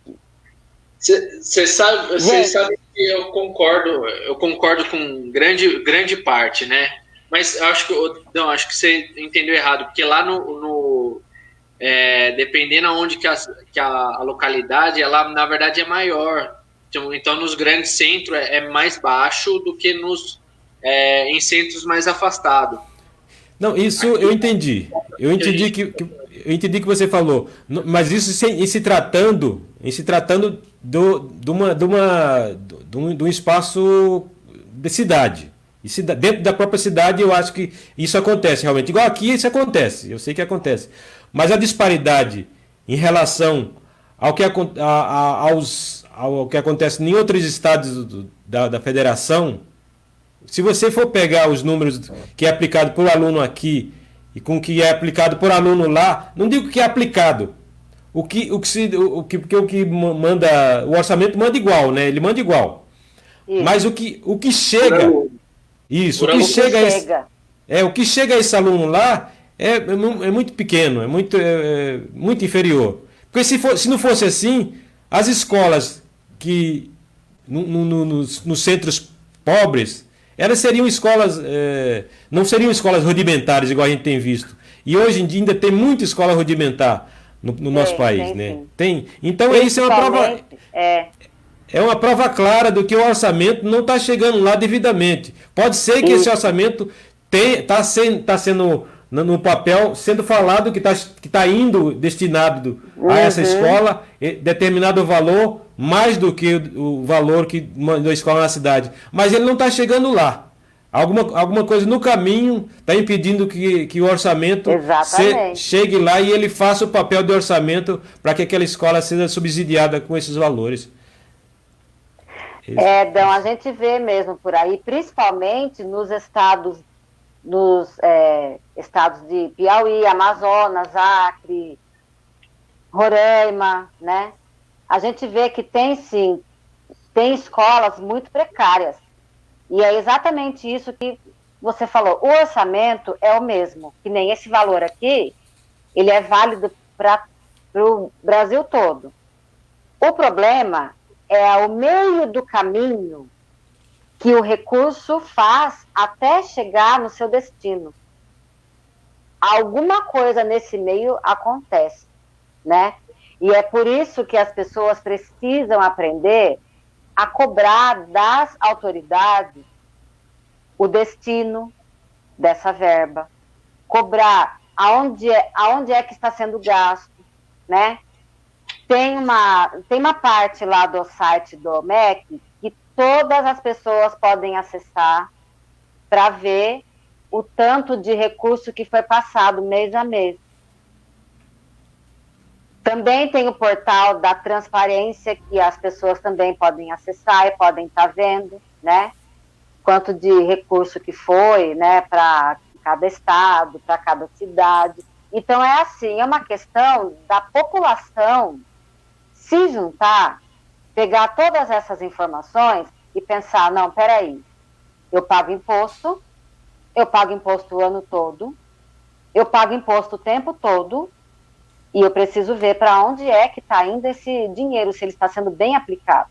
S1: Você sabe que eu concordo com grande parte, né? Mas acho que você entendeu errado, porque lá dependendo aonde que a localidade, ela na verdade é maior. Então nos grandes centros é mais baixo do que em centros mais afastados.
S3: Não, isso eu entendi. Eu entendi que você falou. Mas isso em se tratando de um espaço de cidade. E dentro da própria cidade eu acho que isso acontece realmente. Igual aqui isso acontece, eu sei que acontece. Mas a disparidade em relação ao que, ao que acontece em outros estados da federação, se você for pegar os números que é aplicado por aluno aqui e com o que é aplicado por aluno lá, não digo que é aplicado. O que manda, o orçamento manda igual, né? Ele manda igual.
S2: Isso.
S3: Mas o que chega, isso, o que chega, o que chega a esse aluno lá é muito pequeno, muito inferior. Porque se não fosse assim, as escolas que nos centros pobres, elas seriam escolas, não seriam escolas rudimentares, igual a gente tem visto. E hoje em dia ainda tem muita escola rudimentar no nosso país, né?
S2: Sim.
S3: Tem. Então isso é uma prova. É uma prova clara do que o orçamento não está chegando lá devidamente. Pode ser que esse orçamento está sendo no papel, sendo falado que está indo destinado a essa escola determinado valor, mais do que o valor que mandou a escola na cidade. Mas ele não está chegando lá. Alguma coisa no caminho está impedindo que o orçamento chegue lá e ele faça o papel de orçamento para que aquela escola seja subsidiada com esses valores.
S2: Dão, a gente vê mesmo por aí, principalmente nos estados de Piauí, Amazonas, Acre, Roraima, né? A gente vê que tem escolas muito precárias. E é exatamente isso que você falou. O orçamento é o mesmo, que nem esse valor aqui, ele é válido para o Brasil todo. O problema é o meio do caminho que o recurso faz até chegar no seu destino. Alguma coisa nesse meio acontece, né? E é por isso que as pessoas precisam aprender a cobrar das autoridades o destino dessa verba, cobrar aonde é que está sendo gasto, né? Tem uma parte lá do site do MEC que todas as pessoas podem acessar para ver o tanto de recurso que foi passado mês a mês. Também tem o portal da transparência, que as pessoas também podem acessar e podem estar vendo, né? Quanto de recurso que foi, né, para cada estado, para cada cidade. Então, é assim, é uma questão da população se juntar, pegar todas essas informações e pensar, não, peraí, eu pago imposto o ano todo, eu pago imposto o tempo todo, e eu preciso ver para onde é que está indo esse dinheiro, se ele está sendo bem aplicado.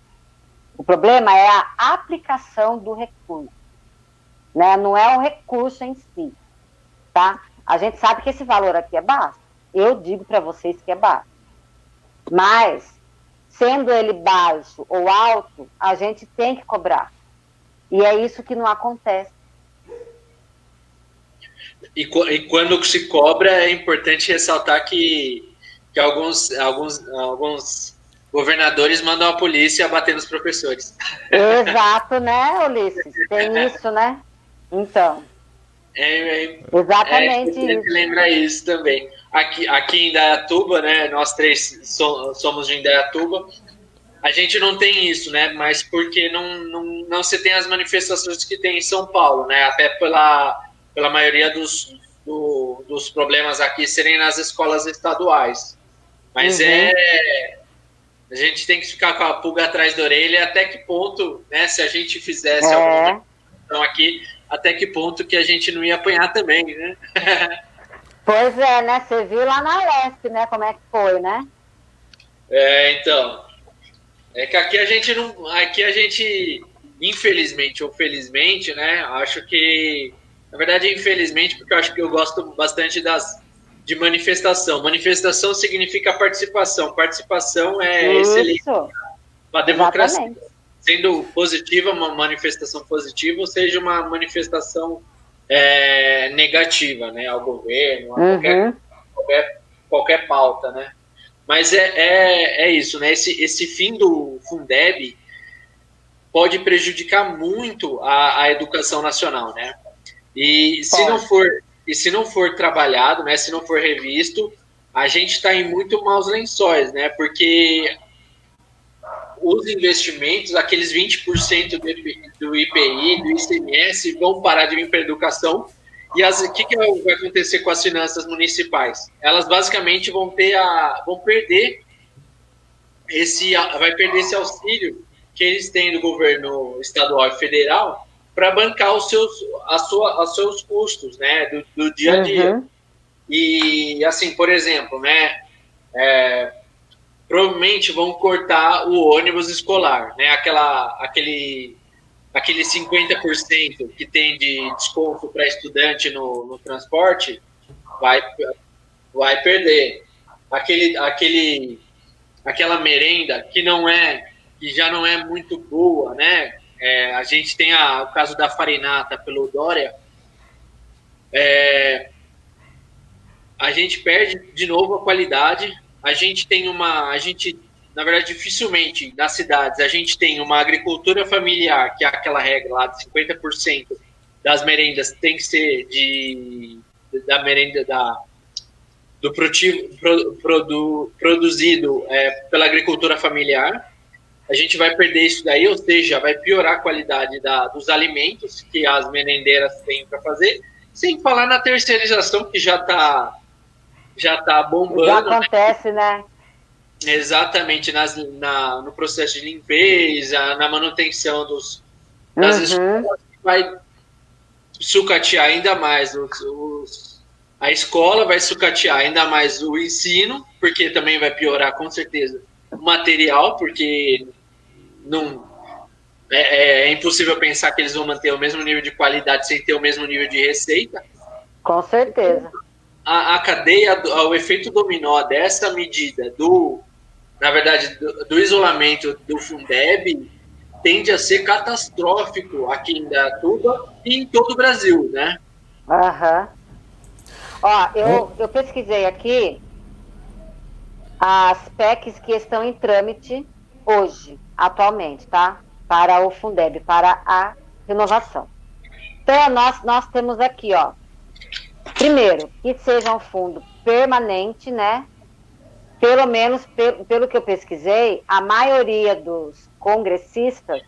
S2: O problema é a aplicação do recurso, né? Não é o recurso em si, tá? A gente sabe que esse valor aqui é baixo. Eu digo para vocês que é baixo. Mas, sendo ele baixo ou alto, a gente tem que cobrar. E é isso que não acontece.
S1: E quando se cobra, é importante ressaltar que alguns governadores mandam a polícia bater nos professores.
S2: Exato, né, Ulisses? Tem isso, né? Então. Exatamente isso.
S1: Lembra isso também. Aqui em Indaiatuba, né? Nós três somos de Indaiatuba. A gente não tem isso, né? Mas porque não se tem as manifestações que tem em São Paulo, né? Até pela maioria dos problemas aqui serem nas escolas estaduais. Mas a gente tem que ficar com a pulga atrás da orelha até que ponto, né? Se a gente fizesse alguma questão aqui, até que ponto que a gente não ia apanhar também, né?
S2: Pois é, né? Você viu lá na Leste, né? Como é que foi, né?
S1: Então. É que aqui a gente, infelizmente ou felizmente, né? Acho que, na verdade, infelizmente, porque eu acho que eu gosto bastante de manifestação. Manifestação significa participação. Participação é excelente para a democracia. Exatamente. Sendo positiva, uma manifestação positiva, ou seja, uma manifestação negativa, né? Ao governo, a qualquer pauta, né? Mas é isso, né? Esse fim do Fundeb, pode prejudicar muito a educação nacional, né? E se não for trabalhado, né, se não for revisto, a gente está em muito maus lençóis, né? Porque os investimentos, aqueles 20% do IPI, do ICMS, vão parar de vir para a educação. E o que vai acontecer com as finanças municipais? Elas basicamente vão perder esse auxílio que eles têm do governo estadual e federal para bancar os seus custos, né, do dia a dia. E assim, por exemplo, né, provavelmente vão cortar o ônibus escolar, né, aquele 50% que tem de desconto para estudante no transporte, vai perder. Aquela merenda que já não é muito boa, né? A gente tem o caso da farinata pelo Dória. A gente perde de novo a qualidade. Na verdade, dificilmente nas cidades a gente tem uma agricultura familiar, que é aquela regra lá de 50% das merendas tem que ser da merenda do produzido pela agricultura familiar. A gente vai perder isso daí, ou seja, vai piorar a qualidade dos alimentos que as merendeiras têm para fazer, sem falar na terceirização que já está bombando.
S2: Já acontece, né?
S1: Exatamente, no processo de limpeza, na manutenção das escolas, vai sucatear ainda mais a escola, vai sucatear ainda mais o ensino, porque também vai piorar com certeza o material, porque é impossível pensar que eles vão manter o mesmo nível de qualidade sem ter o mesmo nível de receita.
S2: Com certeza.
S1: A cadeia, o efeito dominó dessa medida na verdade, do isolamento do Fundeb tende a ser catastrófico aqui em Indaiatuba e em todo o Brasil, né?
S2: Ó, eu pesquisei aqui as PECs que estão em trâmite hoje, atualmente, tá? Para o Fundeb, para a renovação. Então, nós temos aqui, ó, primeiro, que seja um fundo permanente, né? Pelo menos, pelo que eu pesquisei, a maioria dos congressistas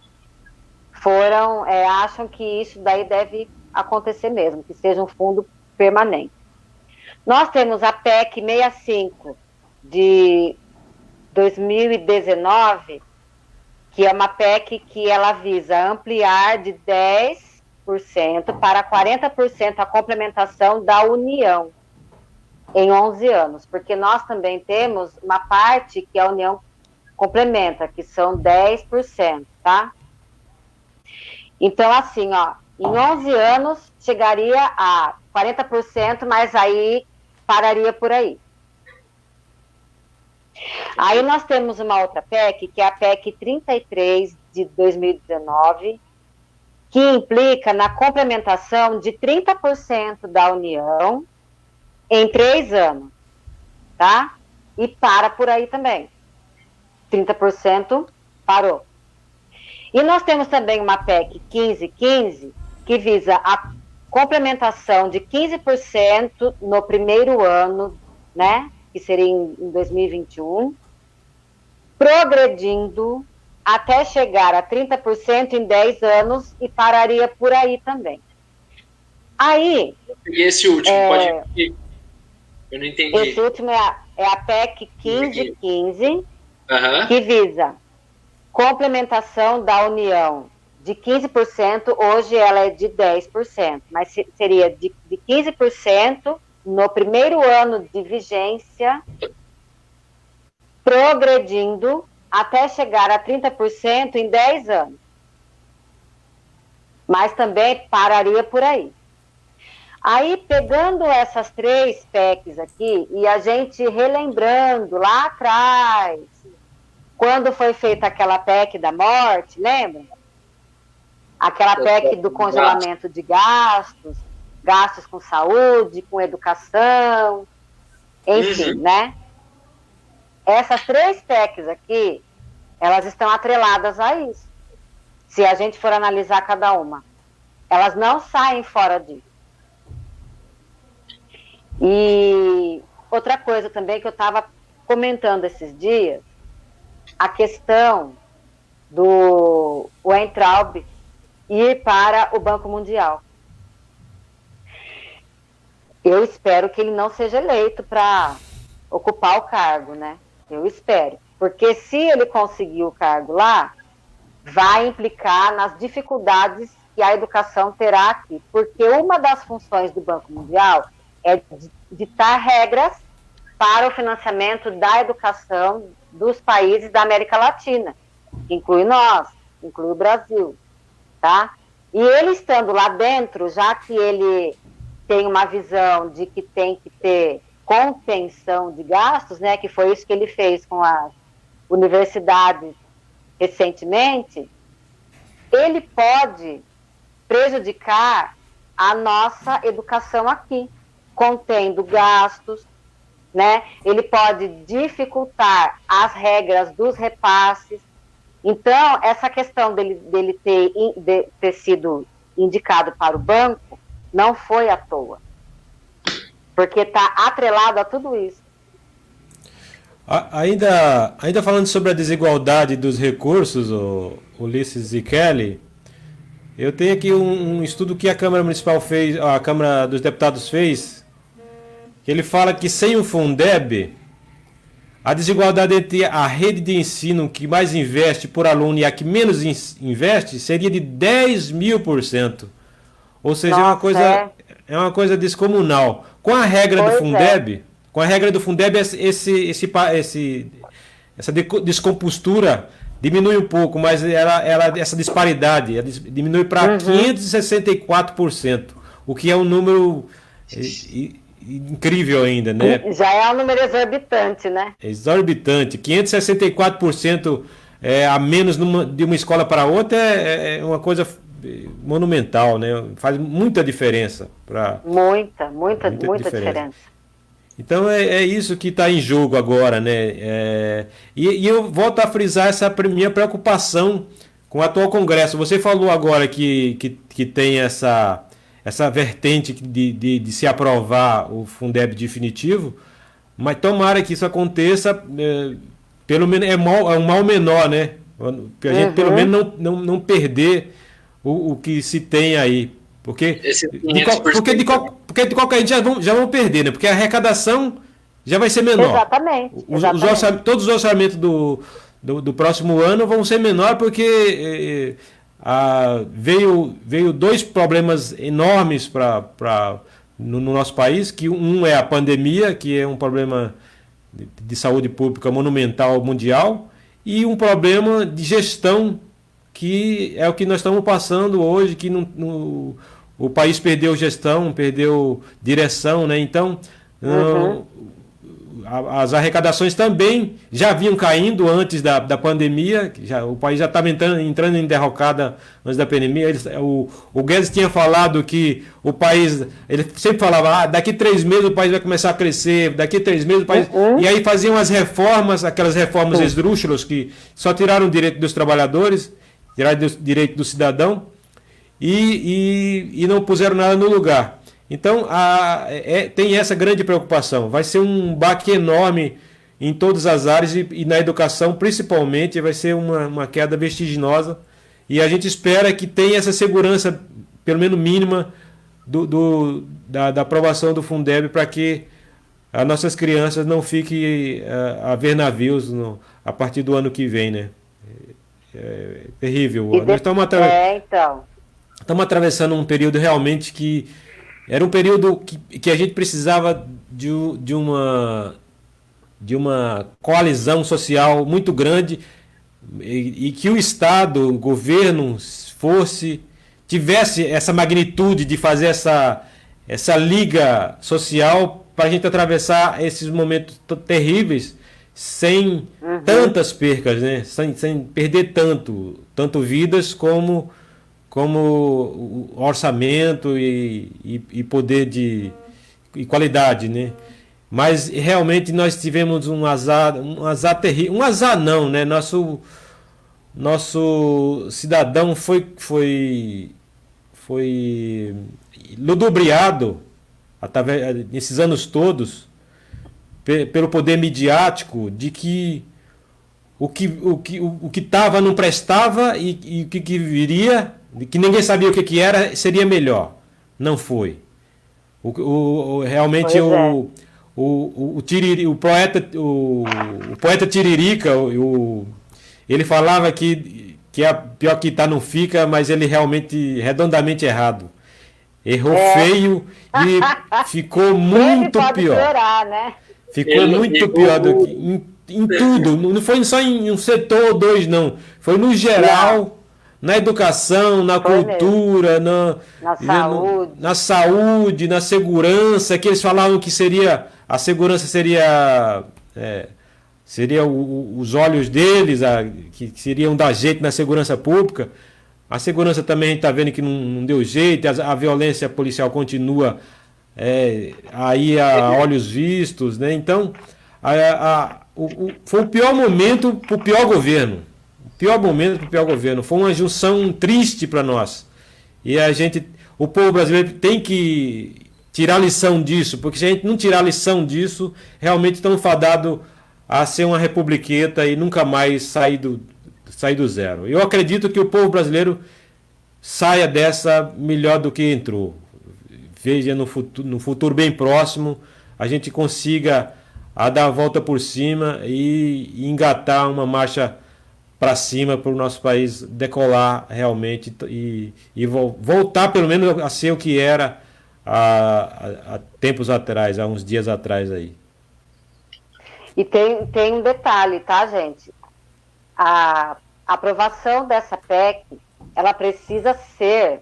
S2: acham que isso daí deve acontecer mesmo, que seja um fundo permanente. Nós temos a PEC 65 de 2019, que é uma PEC que ela visa ampliar de 10% para 40% a complementação da União em 11 anos, porque nós também temos uma parte que a União complementa, que são 10%, tá? Então, assim, ó, em 11 anos chegaria a 40%, mas aí pararia por aí. Aí nós temos uma outra PEC, que é a PEC 33 de 2019, que implica na complementação de 30% da União em 3 anos, tá? E para por aí também. 30% parou. E nós temos também uma PEC 1515, que visa a complementação de 15% no primeiro ano, né? Que seria em 2021, progredindo até chegar a 30% em 10 anos e pararia por aí também. Aí...
S1: E esse último, pode repetir? Eu não entendi.
S2: Esse último é a PEC 1515, que visa complementação da União de 15%, hoje ela é de 10%, mas seria de 15% no primeiro ano de vigência, progredindo até chegar a 30% em 10 anos. Mas também pararia por aí. Aí, pegando essas 3 PECs aqui, e a gente relembrando lá atrás, quando foi feita aquela PEC da morte, lembra? Aquela PEC do congelamento de gastos com saúde, com educação, enfim, né? Essas 3 PECs aqui, elas estão atreladas a isso. se a gente for analisar cada uma. Elas não saem fora disso. E outra coisa também que eu estava comentando esses dias, a questão do Weintraub ir para o Banco Mundial. Eu espero que ele não seja eleito para ocupar o cargo, né? Eu espero. Porque se ele conseguir o cargo lá, vai implicar nas dificuldades que a educação terá aqui. Porque uma das funções do Banco Mundial é ditar regras para o financiamento da educação dos países da América Latina, que inclui nós, inclui o Brasil, tá? E ele estando lá dentro, já que ele tem uma visão de que tem que ter contenção de gastos, né, que foi isso que ele fez com as universidades recentemente, ele pode prejudicar a nossa educação aqui, contendo gastos, né? Ele pode dificultar as regras dos repasses. Então, essa questão dele ter sido indicado para o banco não foi à toa, porque está atrelado a tudo isso.
S3: Ainda falando sobre a desigualdade dos recursos, Ulisses e Kelly, eu tenho aqui um estudo que a Câmara Municipal fez, a Câmara dos Deputados fez, que ele fala que sem o Fundeb, a desigualdade entre a rede de ensino que mais investe por aluno e a que menos investe seria de 10.000%. Ou seja,
S2: Nossa,
S3: é uma coisa descomunal. Com a regra do Fundeb, essa descompostura diminui um pouco, mas essa disparidade diminui para 564%, o que é um número incrível ainda, né?
S2: Já é um número exorbitante, né?
S3: Exorbitante. 564% a menos de uma escola para outra é uma coisa monumental, né? Faz muita diferença.
S2: Muita diferença.
S3: Então é isso que está em jogo agora, né? E eu volto a frisar essa minha preocupação com o atual Congresso. Você falou agora que tem essa vertente de se aprovar o Fundeb definitivo, mas tomara que isso aconteça, pelo menos é um mal menor, né? Para a gente pelo menos não perder o que se tem aí. Porque de qualquer jeito já vão perder, né? Porque a arrecadação já vai ser menor.
S2: Exatamente.
S3: Todos os orçamentos do próximo ano vão ser menor porque veio dois problemas enormes no nosso país, que um é a pandemia, que é um problema de saúde pública monumental mundial, e um problema de gestão, que é o que nós estamos passando hoje, que o país perdeu gestão, perdeu direção, né? Então, as arrecadações também já vinham caindo antes da pandemia, o país já estava entrando em derrocada antes da pandemia. O Guedes tinha falado que o país, ele sempre falava, daqui 3 meses o país vai começar a crescer, daqui 3 meses o país... E aí faziam as reformas, aquelas reformas esdrúxulas que só tiraram o direito dos trabalhadores, tiraram o direito do cidadão, e não puseram nada no lugar. Então, tem essa grande preocupação. Vai ser um baque enorme em todas as áreas e na educação, principalmente, vai ser uma queda vertiginosa. E a gente espera que tenha essa segurança, pelo menos mínima, da aprovação do Fundeb, para que as nossas crianças não fiquem a ver navios a partir do ano que vem, né? É terrível. Nós estamos atravessando um período realmente que era um período que a gente precisava de uma coalizão social muito grande e que o Estado, o governo, tivesse essa magnitude de fazer essa liga social para a gente atravessar esses momentos terríveis sem tantas percas, né? Sem perder tanto vidas como orçamento e poder e qualidade, né? Mas realmente nós tivemos um azar terrível, um azar não, né? nosso cidadão foi ludibriado nesses anos todos pelo poder midiático de que o que estava não prestava e o que viria, que ninguém sabia o que era, seria melhor. Não foi. Realmente o poeta Tiririca, ele falava que a pior que tá não fica, mas ele realmente redondamente errado. Errou feio e ficou muito pior.
S2: Piorar, né?
S3: Ficou muito pior do que em tudo. Não foi só em um setor ou dois, não. Foi no geral, na educação, na cultura, na saúde, na segurança, que eles falavam que a segurança seria os olhos deles, que seriam dar jeito na segurança pública. A segurança também a gente está vendo que não deu jeito, a violência policial continua aí a olhos vistos, né? Então, foi o pior momento para o pior governo. Foi uma junção triste para nós. E o povo brasileiro tem que tirar lição disso, porque se a gente não tirar lição disso, realmente estamos fadados a ser uma republiqueta e nunca mais sair do zero. Eu acredito que o povo brasileiro saia dessa melhor do que entrou. Veja no futuro bem próximo a gente consiga dar a volta por cima e engatar uma marcha para cima para o nosso país decolar realmente e voltar pelo menos a ser o que era há tempos atrás, há uns dias atrás aí.
S2: E tem um detalhe, tá, gente? A aprovação dessa PEC, ela precisa ser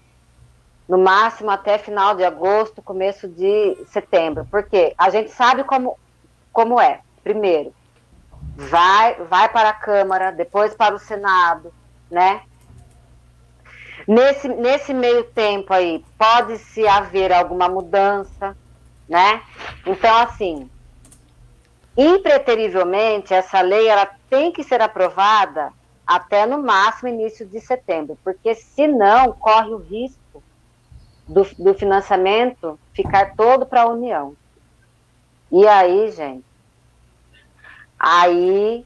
S2: no máximo até final de agosto, começo de setembro, porque a gente sabe como é. Primeiro, vai para a Câmara, depois para o Senado, né? Nesse meio tempo aí, pode-se haver alguma mudança, né? Então, assim, impreterivelmente, essa lei ela tem que ser aprovada até no máximo início de setembro, porque senão corre o risco do financiamento ficar todo para a União. E aí, gente, aí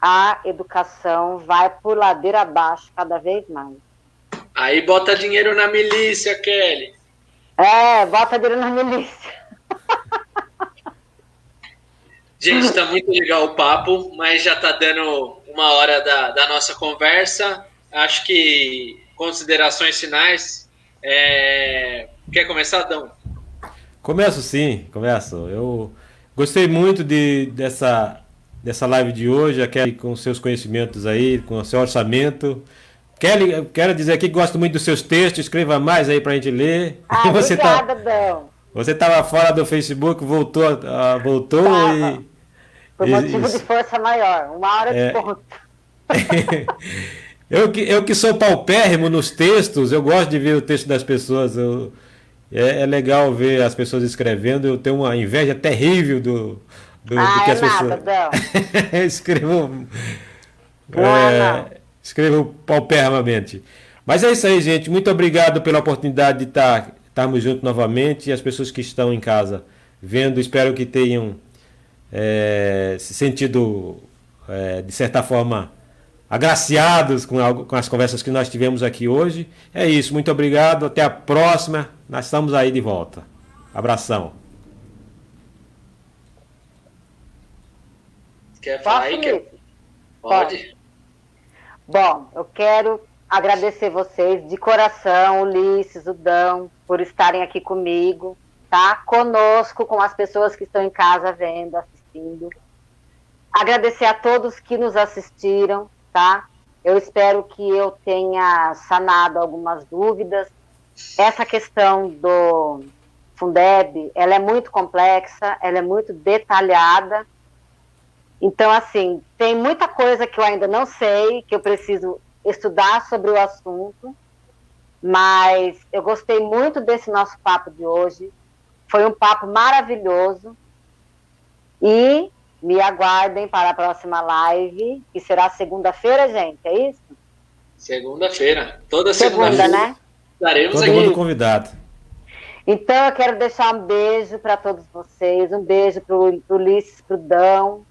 S2: a educação vai por ladeira abaixo cada vez mais.
S1: Aí bota dinheiro na milícia, Kelly.
S2: Bota dinheiro na milícia.
S1: Gente, tá muito legal o papo, mas já tá dando 1 hora da nossa conversa. Acho que considerações finais. Quer começar, Adão?
S3: Começo. Eu gostei muito dessa live de hoje, a Kelly com seus conhecimentos aí, com o seu orçamento. Kelly, eu quero dizer aqui que gosto muito dos seus textos, escreva mais aí pra gente ler.
S2: Obrigada, Adão.
S3: Você estava fora do Facebook, voltou
S2: Tava. Por motivo de força maior, 1 hora de ponto.
S3: Eu que sou paupérrimo nos textos, eu gosto de ver o texto das pessoas. É legal ver as pessoas escrevendo. Eu tenho uma inveja terrível do que as pessoas. Escrevo paupérrimamente. Mas é isso aí, gente. Muito obrigado pela oportunidade de estarmos juntos novamente. E as pessoas que estão em casa vendo, espero que tenham se sentido, de certa forma, agraciados com as conversas que nós tivemos aqui hoje. É isso, muito obrigado, até a próxima, nós estamos aí de volta. Abração.
S1: Quer falar aí? Pode?
S2: Bom, eu quero agradecer vocês de coração, Ulisses, o Dão, por estarem aqui comigo, tá? Conosco, com as pessoas que estão em casa vendo, assistindo. Agradecer a todos que nos assistiram, tá? Eu espero que eu tenha sanado algumas dúvidas. Essa questão do Fundeb, ela é muito complexa, ela é muito detalhada. Então, assim, tem muita coisa que eu ainda não sei, que eu preciso estudar sobre o assunto, mas eu gostei muito desse nosso papo de hoje. Foi um papo maravilhoso. E Me aguardem para a próxima live, que será segunda-feira, gente, é isso?
S1: Segunda-feira. Toda
S2: Segunda,
S1: segunda-feira
S2: né?
S1: estaremos
S3: Todo
S1: aqui.
S3: mundo convidado.
S2: Então, eu quero deixar um beijo para todos vocês, um beijo para o Ulisses, para o Dão,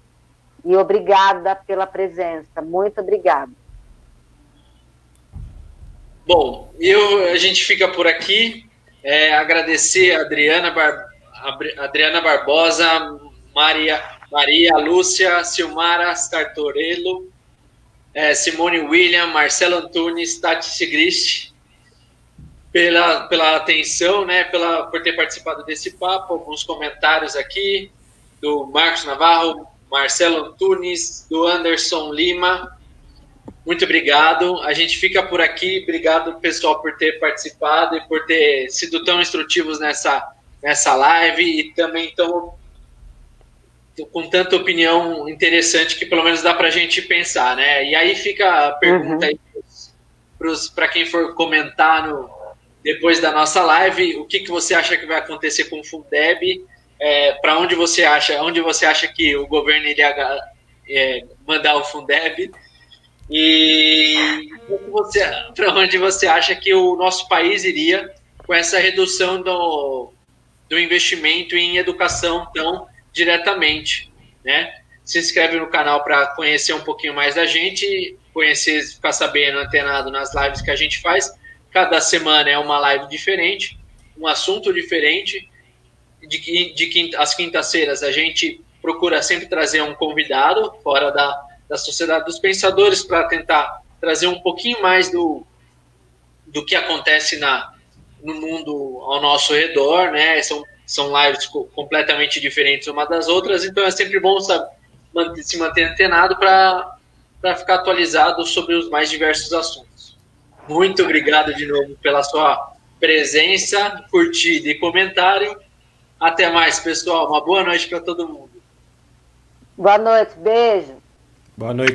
S2: e obrigada pela presença. Muito obrigada.
S1: Bom, a gente fica por aqui. Agradecer a Adriana Barbosa, Maria Lúcia, Silmara Startorello, Simone William, Marcelo Antunes, Tati Sigrist, pela atenção, né, por ter participado desse papo. Alguns comentários aqui do Marcos Navarro, Marcelo Antunes, do Anderson Lima. Muito obrigado. A gente fica por aqui. Obrigado, pessoal, por ter participado e por ter sido tão instrutivos nessa live e também com tanta opinião interessante que pelo menos dá para a gente pensar, né? E aí fica a pergunta aí para quem for comentar depois da nossa live, o que você acha que vai acontecer com o Fundeb? Para onde você acha que o governo iria mandar o Fundeb? E para onde você acha que o nosso país iria com essa redução do investimento em educação tão diretamente, né? Se inscreve no canal para conhecer um pouquinho mais da gente, ficar sabendo, antenado nas lives que a gente faz. Cada semana é uma live diferente, um assunto diferente. Às quintas-feiras a gente procura sempre trazer um convidado fora da Sociedade dos Pensadores para tentar trazer um pouquinho mais do que acontece no mundo ao nosso redor, né? São lives completamente diferentes uma das outras, então é sempre bom se manter antenado para ficar atualizado sobre os mais diversos assuntos. Muito obrigado de novo pela sua presença, curtida e comentário. Até mais, pessoal. Uma boa noite para todo mundo.
S2: Boa noite, beijo.
S3: Boa noite.